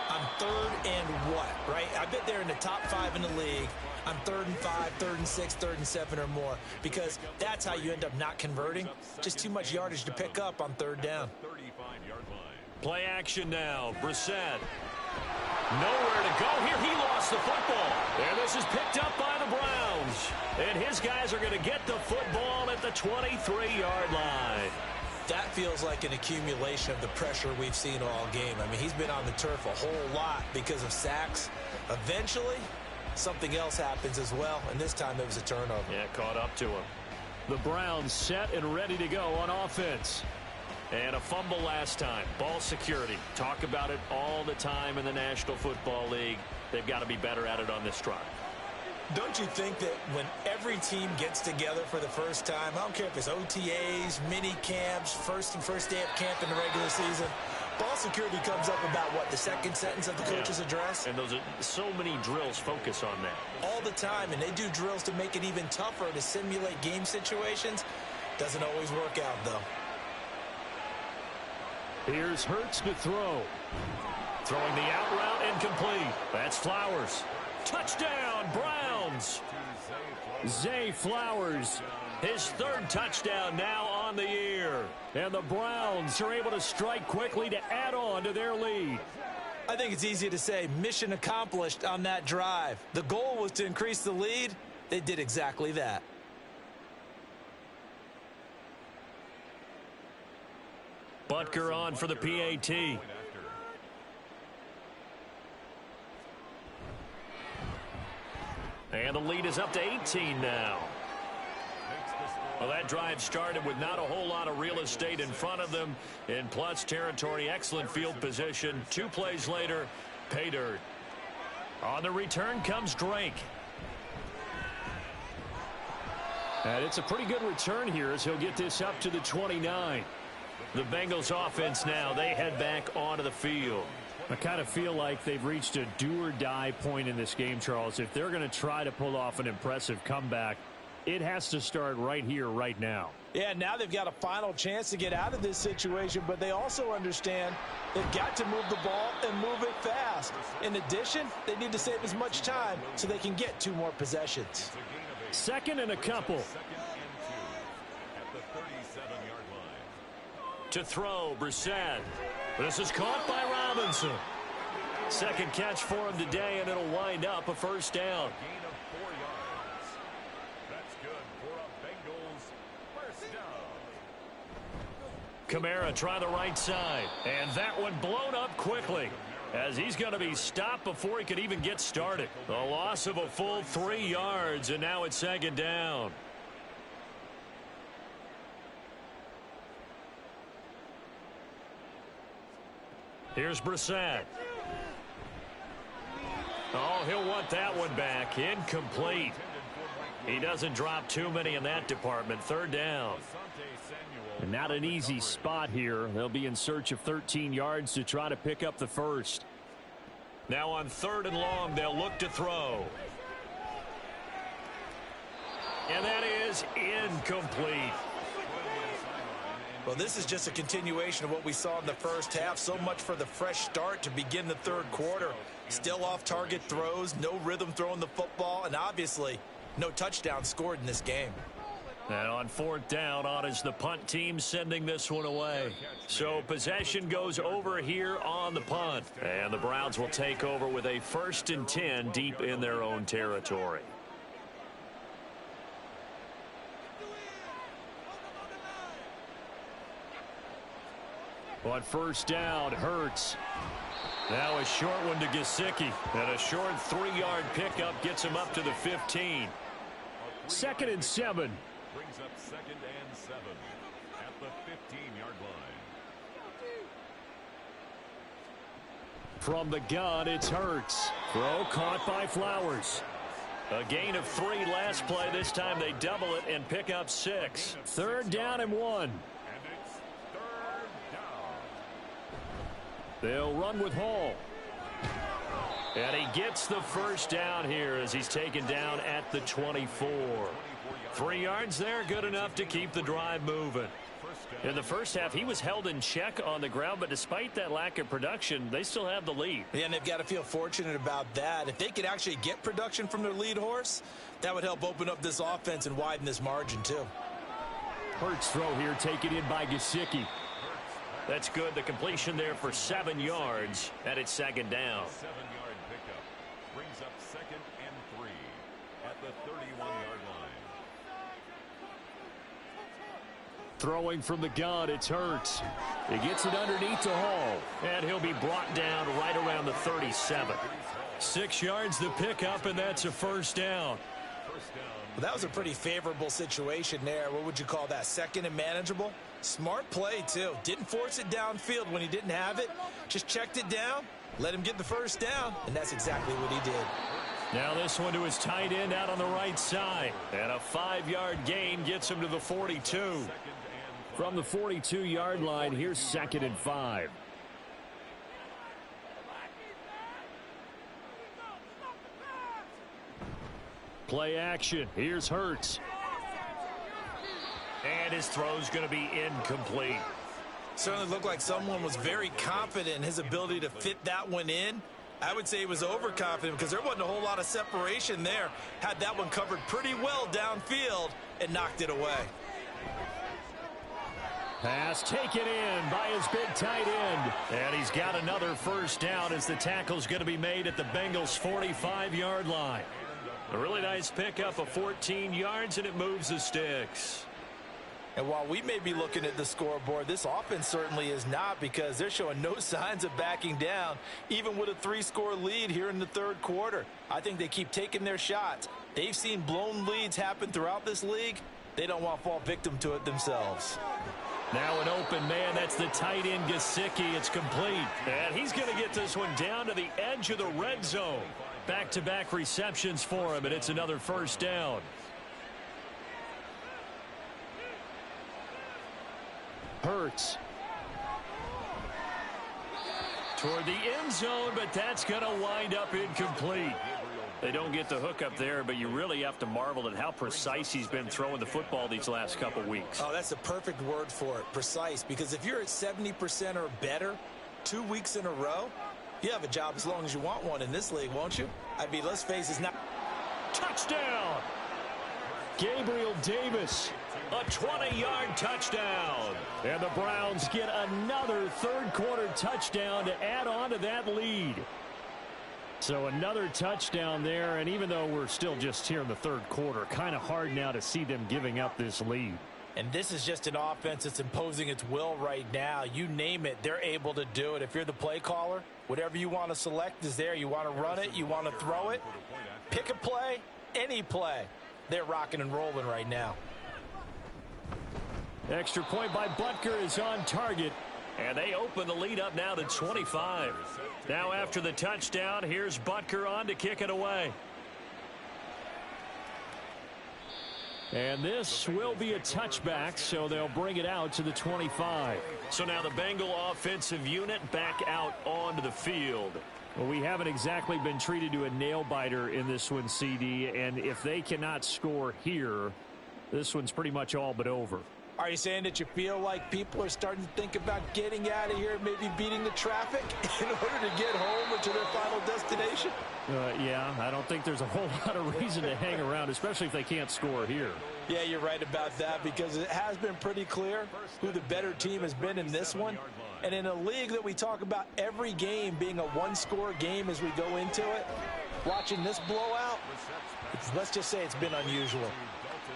on 3rd and what, right? I bet they're in the top 5 in the league on 3rd and 5, 3rd and 6, 3rd and 7 or more, because that's how you end up not converting. Just too much yardage to pick up on 3rd down. Play action now. Brissett. Nowhere to go here. He lost the football. And this is picked up by the Browns. And his guys are going to get the football at the 23-yard line. That feels like an accumulation of the pressure we've seen all game. I mean, he's been on the turf a whole lot because of sacks. Eventually, something else happens as well, and this time it was a turnover. Yeah, caught up to him. The Browns set and ready to go on offense. And a fumble last time. Ball security. Talk about it all the time in the National Football League. They've got to be better at it on this drive. Don't you think that when every team gets together for the first time, I don't care if it's OTAs, mini camps, first day of camp in the regular season, ball security comes up about, what, the 2nd sentence of the coach's address? And those are so many drills focus on that. All the time, and they do drills to make it even tougher to simulate game situations. Doesn't always work out, though. Here's Hurts to throw. Throwing the out route incomplete. That's Flowers. Touchdown, Browns. Zay Flowers. His 3rd touchdown now on the year. And the Browns are able to strike quickly to add on to their lead. I think it's easy to say mission accomplished on that drive. The goal was to increase the lead. They did exactly that. Butker on for the PAT. And the lead is up to 18 now. Well, that drive started with not a whole lot of real estate in front of them. In plus territory, excellent field position. 2 plays later, pay dirt. On the return comes Drake. And it's a pretty good return here as he'll get this up to the 29. The Bengals offense now, they head back onto the field. I kind of feel like they've reached a do-or-die point in this game, Charles. If they're going to try to pull off an impressive comeback, it has to start right here, right now. Yeah, now they've got a final chance to get out of this situation, but they also understand they've got to move the ball and move it fast. In addition, they need to save as much time so they can get 2 more possessions. Second and a couple. To throw, Brissett. This is caught by Robinson. Second catch for him today, and it'll wind up a first down. Gain of 4 yards. That's good for a Bengals first down. Kamara try the right side, and that one blown up quickly as he's going to be stopped before he could even get started. A loss of a full 3 yards, and now it's second down. Here's Brissett. Oh, he'll want that one back. Incomplete. He doesn't drop too many in that department. Third down. And not an easy spot here. They'll be in search of 13 yards to try to pick up the first. Now on 3rd and long, they'll look to throw. And that is incomplete. Well, this is just a continuation of what we saw in the first half. So much for the fresh start to begin the 3rd quarter. Still off-target throws, no rhythm throwing the football, and obviously no touchdown scored in this game. And on 4th down, on is the punt team sending this one away. So possession goes over here on the punt. And the Browns will take over with a 1st and 10 deep in their own territory. On 1st down, Hurts. Now a short one to Gesicki. And a short 3-yard pickup gets him up to the 15. 2nd and 7. Brings up 2nd and 7 at the 15-yard line. From the gun, it's Hurts. Throw caught by Flowers. A gain of 3 last play. This time they double it and pick up 6. 3rd down and 1. And it's 3rd down. They'll run with Hall. And he gets the first down here as he's taken down at the 24. 3 yards there, good enough to keep the drive moving. In the first half, he was held in check on the ground, but despite that lack of production, they still have the lead. Yeah, and they've got to feel fortunate about that. If they could actually get production from their lead horse, that would help open up this offense and widen this margin too. Hurts throw here taken in by Gesicki. That's good. The completion there for 7 yards, and it's 2nd down. 7-yard pickup brings up 2nd and 3 at the 31-yard line. Throwing from the gun, it's Hurts. He gets it underneath to Hall. And he'll be brought down right around the 37. 6 yards the pickup, and that's a first down. Well, that was a pretty favorable situation there. What would you call that? 2nd and manageable? Smart play, too. Didn't force it downfield when he didn't have it. Just checked it down, let him get the first down, and that's exactly what he did. Now this one to his tight end out on the right side. And a 5-yard gain gets him to the 42. From the 42-yard line, here's 2nd and 5. Play action. Here's Hurts. And his throw's going to be incomplete. Certainly looked like someone was very confident in his ability to fit that one in. I would say he was overconfident because there wasn't a whole lot of separation there. Had that one covered pretty well downfield and knocked it away. Pass taken in by his big tight end. And he's got another first down as the tackle's going to be made at the Bengals' 45-yard line. A really nice pickup of 14 yards, and it moves the sticks. And while we may be looking at the scoreboard, this offense certainly is not, because they're showing no signs of backing down, even with a 3-score lead here in the third quarter. I think they keep taking their shots. They've seen blown leads happen throughout this league. They don't want to fall victim to it themselves. Now an open man. That's the tight end, Gesicki. It's complete. And he's going to get this one down to the edge of the red zone. Back-to-back receptions for him, and it's another first down. Hurts. Toward the end zone, but that's going to wind up incomplete. They don't get the hook up there, but you really have to marvel at how precise he's been throwing the football these last couple weeks. Oh, that's the perfect word for it, precise, because if you're at 70% or better 2 weeks in a row, you have a job as long as you want one in this league, won't you? I mean, let's face it, it's not... Touchdown! Gabriel Davis. A 20-yard touchdown. And the Browns get another third-quarter touchdown to add on to that lead. So another touchdown there, and even though we're still just here in the third quarter, kind of hard now to see them giving up this lead. And this is just an offense that's imposing its will right now. You name it, they're able to do it. If you're the play caller, whatever you want to select is there. You want to run it, you want to throw it, pick a play, any play. They're rocking and rolling right now. Extra point by Butker is on target. And they open the lead up now to 25. Now after the touchdown, here's Butker on to kick it away. And this will be a touchback, so they'll bring it out to the 25. So now the Bengal offensive unit back out onto the field. Well, we haven't exactly been treated to a nail-biter in this one, CD, and if they cannot score here, this one's pretty much all but over. Are you saying that you feel like people are starting to think about getting out of here, maybe beating the traffic in order to get home or to their final destination? Yeah, I don't think there's a whole lot of reason to hang around, especially if they can't score here. Yeah, you're right about that, because it has been pretty clear who the better team has been in this one. And in a league that we talk about every game being a one-score game as we go into it, watching this blowout, let's just say it's been unusual.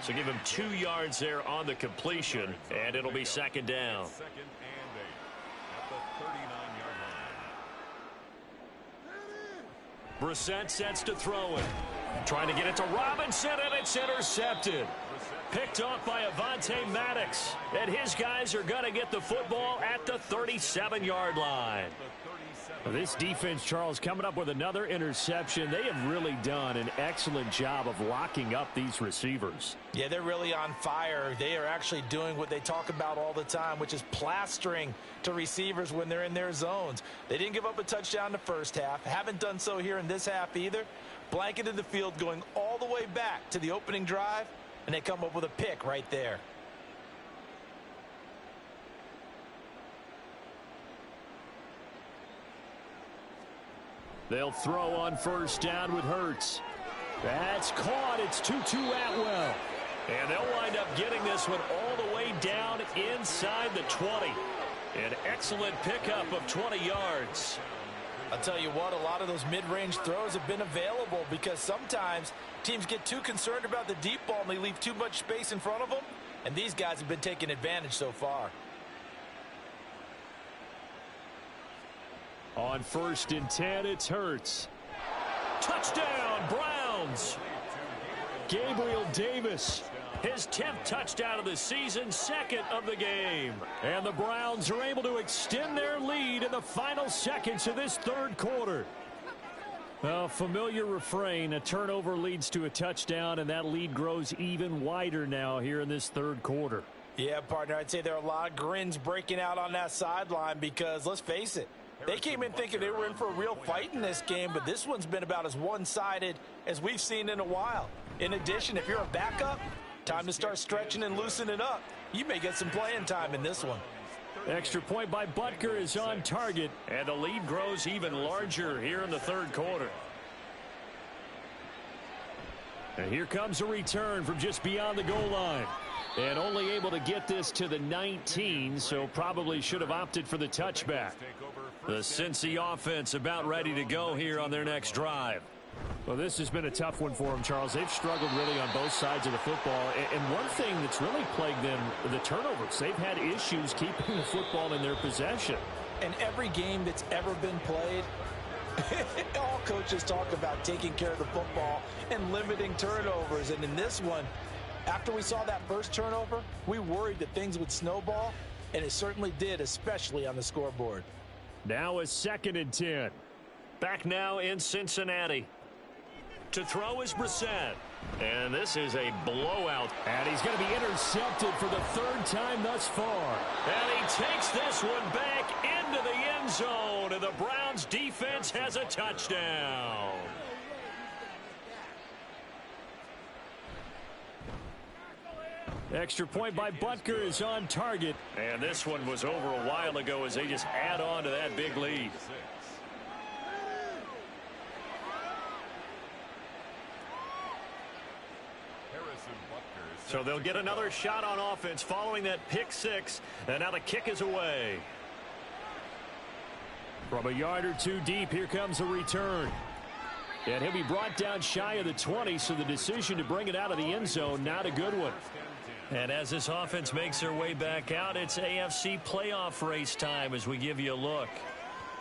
So give him 2 yards there on the completion, and it'll be second down. Second and 8 at the 39-yard line. Brissett sets to throw it. Trying to get it to Robinson, and it's intercepted. Picked off by Avonte Maddox. And his guys are going to get the football at the 37-yard line. This defense, Charles, coming up with another interception. They have really done an excellent job of locking up these receivers. Yeah, they're really on fire. They are actually doing what they talk about all the time, which is plastering to receivers when they're in their zones. They didn't give up a touchdown in the first half. Haven't done so here in this half either. Blanketed the field going all the way back to the opening drive, and they come up with a pick right there. They'll throw on first down with Hurts. That's caught. It's Tutu Atwell. And they'll wind up getting this one all the way down inside the 20. An excellent pickup of 20 yards. I'll tell you what, a lot of those mid-range throws have been available, because sometimes teams get too concerned about the deep ball and they leave too much space in front of them. And these guys have been taking advantage so far. On 1st and 10, it's Hurts. Touchdown, Browns. Gabriel Davis. His 10th touchdown of the season, second of the game. And the Browns are able to extend their lead in the final seconds of this third quarter. A familiar refrain, a turnover leads to a touchdown, and that lead grows even wider now here in this third quarter. Yeah, partner, I'd say there are a lot of grins breaking out on that sideline, because, let's face it, they came in thinking they were in for a real fight in this game, but this one's been about as one-sided as we've seen in a while. In addition, if you're a backup, time to start stretching and loosening up. You may get some playing time in this one. Extra point by Butker is on target. And the lead grows even larger here in the third quarter. And here comes a return from just beyond the goal line. And only able to get this to the 19, so probably should have opted for the touchback. The Cincy offense about ready to go here on their next drive. Well, this has been a tough one for them, Charles. They've struggled really on both sides of the football. And one thing that's really plagued them, the turnovers. They've had issues keeping the football in their possession. In every game that's ever been played, all coaches talk about taking care of the football and limiting turnovers. And in this one, after we saw that first turnover, we worried that things would snowball, and it certainly did, especially on the scoreboard. Now a 2nd and 10. Back now in Cincinnati. To throw is Brissett. And this is a blowout. And he's going to be intercepted for the 3rd time thus far. And he takes this one back into the end zone. And the Browns defense has a touchdown. Extra point by Butker is on target. And this one was over a while ago as they just add on to that big lead. So they'll get another shot on offense following that pick 6. And now the kick is away. From a yard or 2 deep, here comes a return. And he'll be brought down shy of the 20, so the decision to bring it out of the end zone, not a good one. And as this offense makes their way back out, it's AFC playoff race time as we give you a look.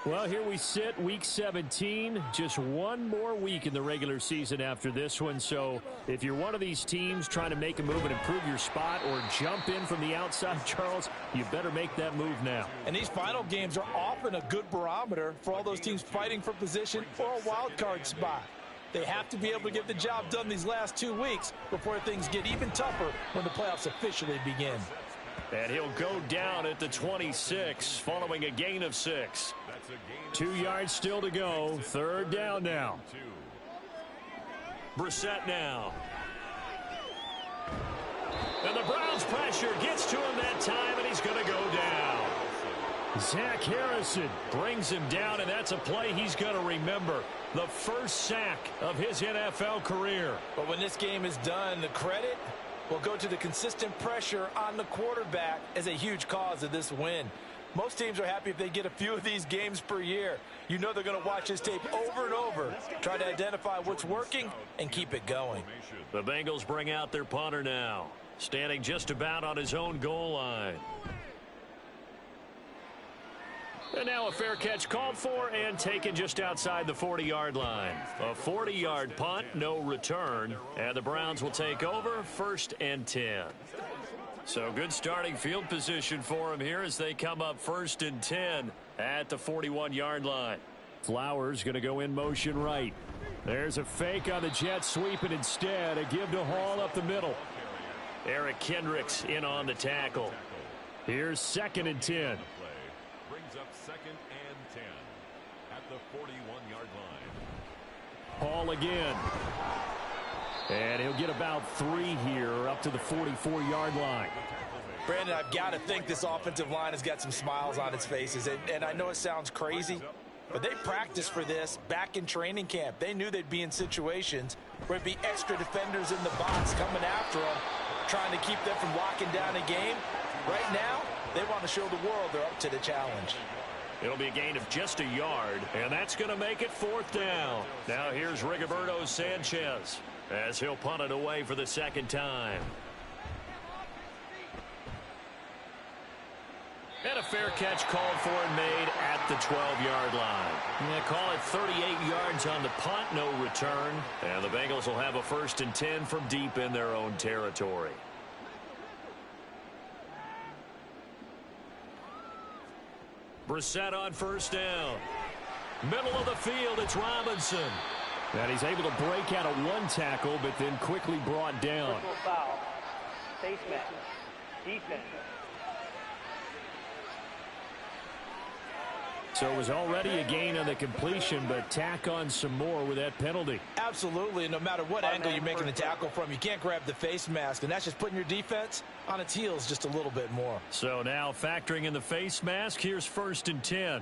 Well, here we sit, week 17, just one more week in the regular season after this one. So if you're one of these teams trying to make a move and improve your spot or jump in from the outside, Charles, you better make that move now. And these final games are often a good barometer for all those teams fighting for position or a wild card spot. They have to be able to get the job done these last 2 weeks before things get even tougher when the playoffs officially begin. And he'll go down at the 26 following a gain of 6. 2 yards still to go. 3rd down now. Brissett now. And the Browns pressure gets to him that time, and he's going to go down. Zach Harrison brings him down, and that's a play he's going to remember. The first sack of his NFL career. But when this game is done, the credit will go to the consistent pressure on the quarterback as a huge cause of this win. Most teams are happy if they get a few of these games per year. You know they're going to watch this tape over and over, try to identify what's working and keep it going. The Bengals bring out their punter now, standing just about on his own goal line. And now a fair catch called for and taken just outside the 40-yard line. A 40-yard punt, no return, and the Browns will take over 1st and 10. So good starting field position for him here as they come up 1st and 10 at the 41-yard line. Flowers going to go in motion right. There's a fake on the jet sweep, and instead a give to Hall up the middle. Eric Kendricks in on the tackle. Here's 2nd and 10. Brings up 2nd and 10 at the 41-yard line. Hall again. And he'll get about 3 here up to the 44-yard line. Brandon, I've got to think this offensive line has got some smiles on its faces. And I know it sounds crazy, but they practiced for this back in training camp. They knew they'd be in situations where it'd be extra defenders in the box coming after them, trying to keep them from locking down a game. Right now, they want to show the world they're up to the challenge. It'll be a gain of just a yard, and that's going to make it 4th down. Now here's Rigoberto Sanchez as he'll punt it away for the 2nd time. And a fair catch called for and made at the 12-yard line. Yeah, call it 38 yards on the punt, no return. And the Bengals will have a 1st and 10 from deep in their own territory. Brissett on 1st down. Middle of the field, it's Robinson. And he's able to break out of 1 tackle, but then quickly brought down. Personal foul. Face mask. Defense. So it was already a gain on the completion, but tack on some more with that penalty. Absolutely. No matter what angle you're making the tackle from, you can't grab the face mask, and that's just putting your defense on its heels just a little bit more. So now factoring in the face mask, here's 1st and 10.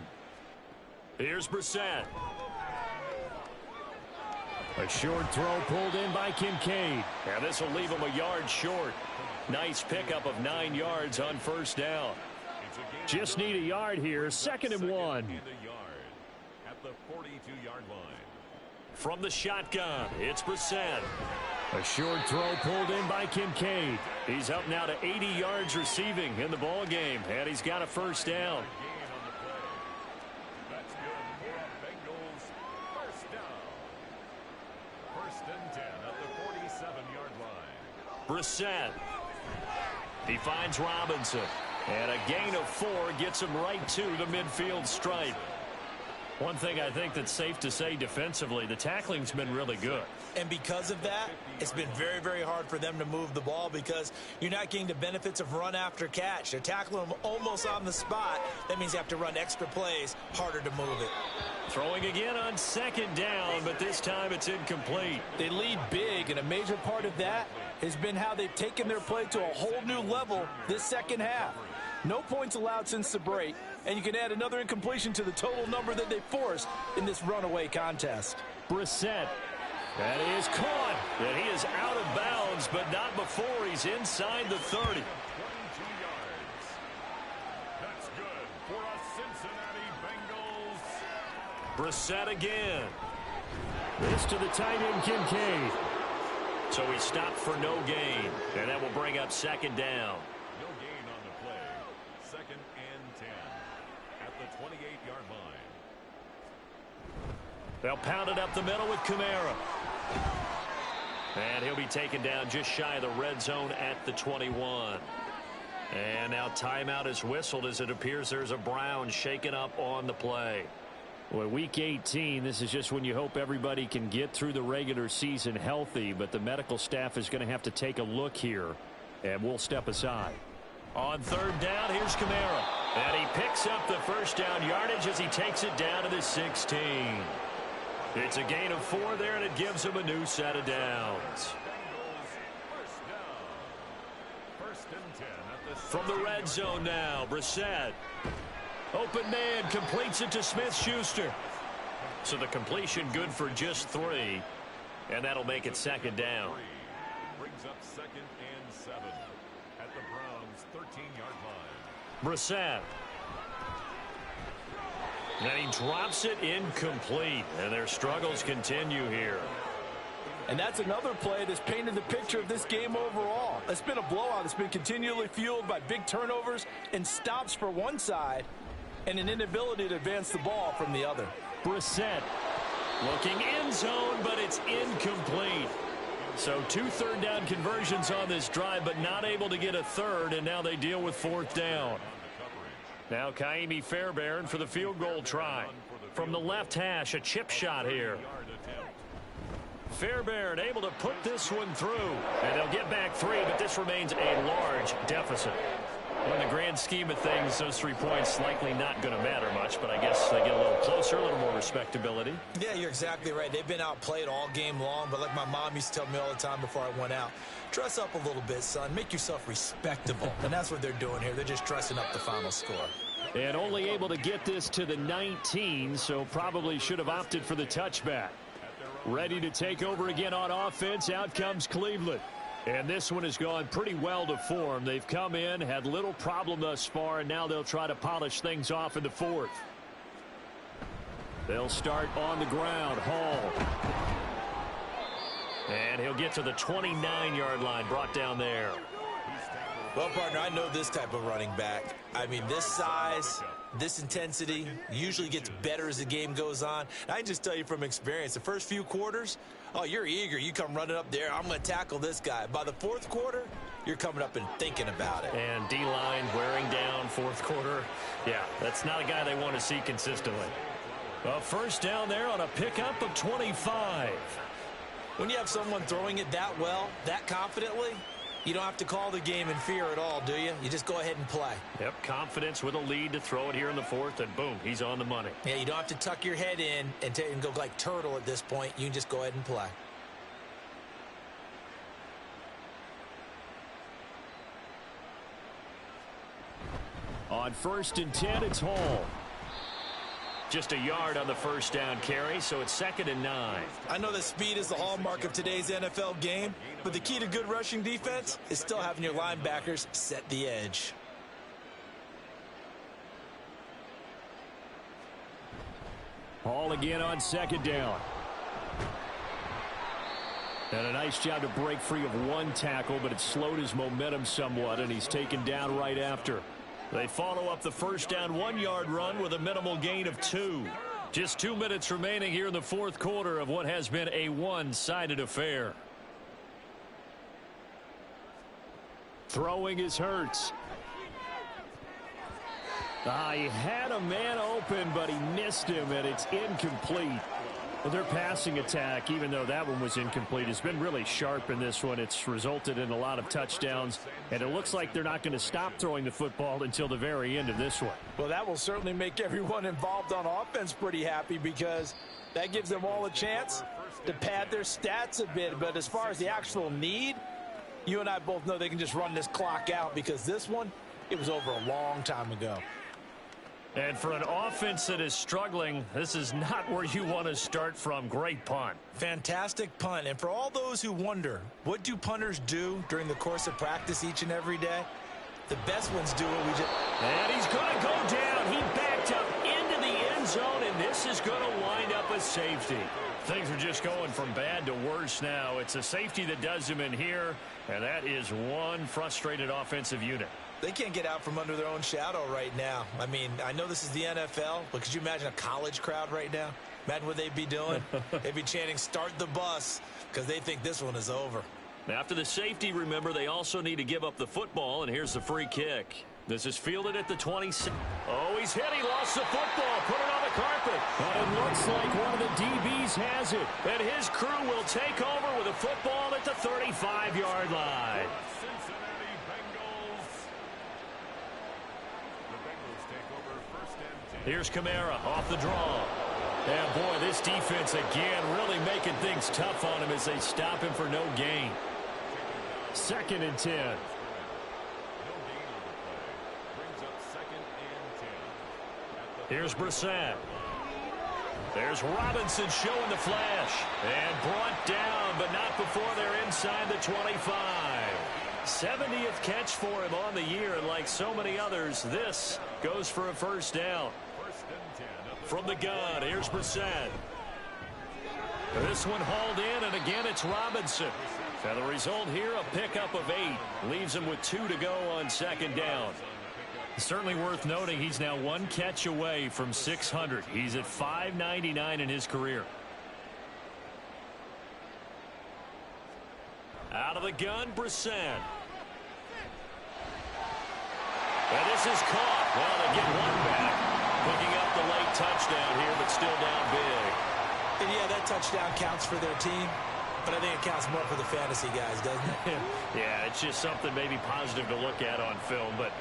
Here's Brissett. A short throw pulled in by Kincaid. And this will leave him a yard short. Nice pickup of 9 yards on first down. Just need a yard here. 2nd and 1. And a yard at the 42-yard line. From the shotgun, it's Brissett. A short throw pulled in by Kincaid. He's up now to 80 yards receiving in the ball game, and he's got a first down. That's good for a Bengals first down. 1st and 10 at the 47-yard line. Brissett. He finds Robinson. And a gain of 4 gets him right to the midfield stripe. One thing I think that's safe to say defensively, the tackling's been really good. And because of that, it's been very, very hard for them to move the ball because you're not getting the benefits of run after catch. They're tackling them almost on the spot. That means you have to run extra plays, harder to move it. Throwing again on 2nd down, but this time it's incomplete. They lead big, and a major part of that has been how they've taken their play to a whole new level this second half. No points allowed since the break, and you can add another incompletion to the total number that they forced in this runaway contest. Brissett. That is caught. And he is out of bounds, but not before he's inside the 30. 22 yards. That's good for a Cincinnati Bengals. Brissett again. This to the tight end, Kincaid. So he stopped for no gain, and that will bring up 2nd down. No gain on the play. 2nd and 10 at the 28-yard line. They'll pound it up the middle with Kamara. And he'll be taken down just shy of the red zone at the 21. And now timeout is whistled as it appears there's a Brown shaken up on the play. Well, Week 18, this is just when you hope everybody can get through the regular season healthy, but the medical staff is going to have to take a look here, and we'll step aside. On 3rd down, here's Kamara. And he picks up the first down yardage as he takes it down to the 16. It's a gain of 4 there, and it gives him a new set of downs. First down. 1st and 10 at the From the red zone now, Brissett. Open man, completes it to Smith-Schuster. So the completion good for just 3, and that'll make it 2nd down. brings up 2nd and 7 at the Browns' 13-yard line. Brissett. And he drops it incomplete, and their struggles continue here. And that's another play that's painted the picture of this game overall. It's been a blowout. It's been continually fueled by big turnovers and stops for one side and an inability to advance the ball from the other. Brissett looking end zone, but it's incomplete. So 2 third-down conversions on this drive, but not able to get a third, and now they deal with 4th down. Now Kaimi Fairbairn for the field goal try. From the left hash, a chip shot here. Fairbairn able to put this one through, and they'll get back 3, but this remains a large deficit. Well, in the grand scheme of things, those 3 points likely not going to matter much, but I guess they get a little closer, a little more respectability. Yeah, you're exactly right. They've been outplayed all game long, but like my mom used to tell me all the time before I went out, dress up a little bit, son. Make yourself respectable. And that's what they're doing here. They're just dressing up the final score. And only able to get this to the 19, so probably should have opted for the touchback. Ready to take over again on offense. Out comes Cleveland. And this one has gone pretty well to form. They've come in, had little problem thus far, and now they'll try to polish things off in the 4th. They'll start on the ground. Hall. And he'll get to the 29-yard line, brought down there. Well, partner, I know this type of running back. I mean, this size, this intensity usually gets better as the game goes on. And I can just tell you from experience, the first few quarters, oh, you're eager. You come running up there. I'm going to tackle this guy. By the 4th quarter, you're coming up and thinking about it. And D-line wearing down 4th quarter. Yeah, that's not a guy they want to see consistently. A first down there on a pickup of 25. When you have someone throwing it that well, that confidently, you don't have to call the game in fear at all, do you? You just go ahead and play. Yep, confidence with a lead to throw it here in the 4th, and boom, he's on the money. Yeah, you don't have to tuck your head in and go like turtle at this point. You can just go ahead and play. On 1st and 10, it's Hall. Just a yard on the first down carry, so it's 2nd and 9. I know that speed is the hallmark of today's NFL game, but the key to good rushing defense is still having your linebackers set the edge. Ball again on 2nd down. And a nice job to break free of one tackle, but it slowed his momentum somewhat, and he's taken down right after. They follow up the first down 1-yard run with a minimal gain of 2. Just 2 minutes remaining here in the fourth quarter of what has been a one-sided affair. Throwing is Hurts. He had a man open, but he missed him, and it's incomplete. Well, their passing attack, even though that one was incomplete, has been really sharp in this one. It's resulted in a lot of touchdowns, and it looks like they're not going to stop throwing the football until the very end of this one. Well, that will certainly make everyone involved on offense pretty happy because that gives them all a chance to pad their stats a bit. But as far as the actual need, you and I both know they can just run this clock out because this one, it was over a long time ago. And for an offense that is struggling, this is not where you want to start from. Great punt. Fantastic punt. And for all those who wonder, what do punters do during the course of practice each and every day? The best ones do it. And he's going to go down. He backed up into the end zone, and this is going to wind up a safety. Things are just going from bad to worse now. It's a safety that does him in here, and that is one frustrated offensive unit. They can't get out from under their own shadow right now. I mean, I know this is the NFL, but could you imagine a college crowd right now? Imagine what they'd be doing. They'd be chanting, "Start the bus," because they think this one is over. After the safety, remember, they also need to give up the football, and here's the free kick. This is fielded at the 26. Oh, he's hit. He lost the football. Put it on the carpet. But it looks like one of the DBs has it. And his crew will take over with a football at the 35-yard line. Cincinnati Bengals. The Bengals take over 1st and 10. Here's Kamara off the draw. And, boy, this defense again really making things tough on him as they stop him for no gain. 2nd and 10. Here's Brissett. There's Robinson showing the flash. And brought down, but not before they're inside the 25. 70th catch for him on the year, and like so many others, this goes for a first down. From the gun, here's Brissett. This one hauled in, and again it's Robinson. And the result here, a pickup of 8. Leaves him with 2 to go on 2nd down. Certainly worth noting he's now 1 catch away from 600. He's at 599 in his career. Out of the gun, Brissett. And this is caught. Well, they get one back. Picking up the late touchdown here, but still down big. And yeah, that touchdown counts for their team, but I think it counts more for the fantasy guys, doesn't it? Yeah, it's just something maybe positive to look at on film, but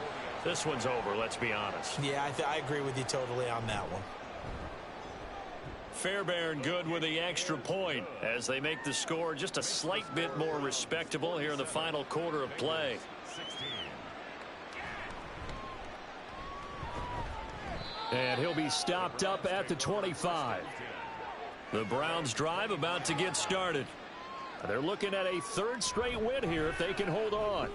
this one's over, let's be honest. Yeah, I agree with you totally on that one. Fairbairn good with the extra point as they make the score just a slight bit more respectable here in the final quarter of play. And he'll be stopped up at the 25. The Browns drive about to get started. They're looking at a 3rd straight win here if they can hold on.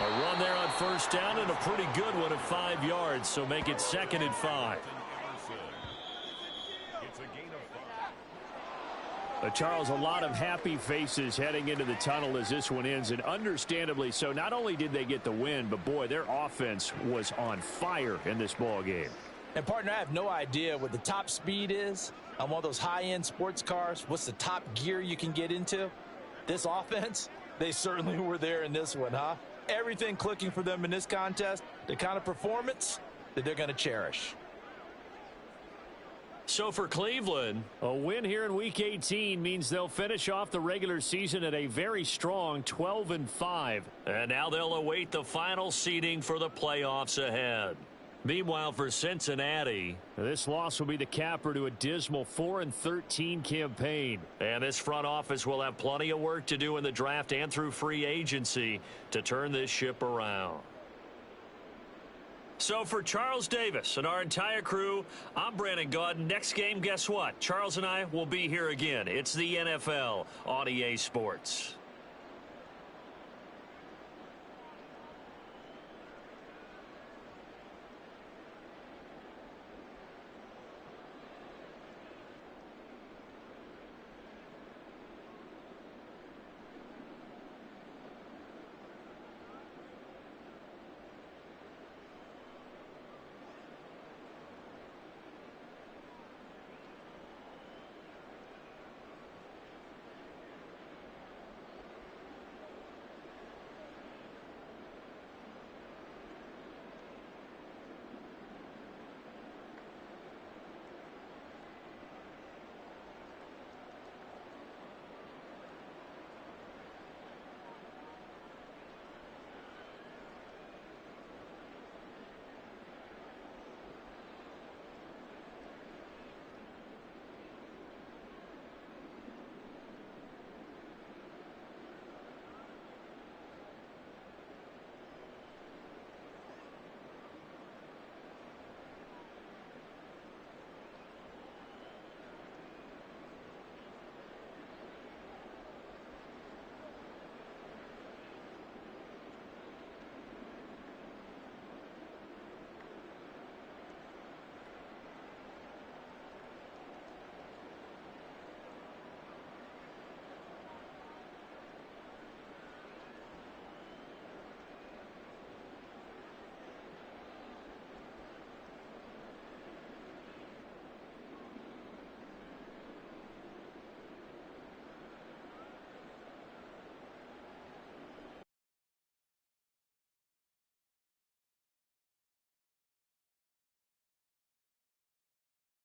A run there on first down and a pretty good one at 5 yards, so make it 2nd and 5. Charles, a lot of happy faces heading into the tunnel as this one ends, and understandably so. Not only did they get the win, but boy, their offense was on fire in this ball game. And partner, I have no idea what the top speed is on one of those high-end sports cars. What's the top gear you can get into? This offense, they certainly were there in this one, huh? Everything clicking for them in this contest, the kind of performance that they're going to cherish. So for Cleveland, a win here in Week 18 means they'll finish off the regular season at a very strong 12-5. And now they'll await the final seeding for the playoffs ahead. Meanwhile, for Cincinnati, this loss will be the capper to a dismal 4-13 campaign. And this front office will have plenty of work to do in the draft and through free agency to turn this ship around. So for Charles Davis and our entire crew, I'm Brandon Gaudin. Next game, guess what? Charles and I will be here again. It's the NFL on EA Sports.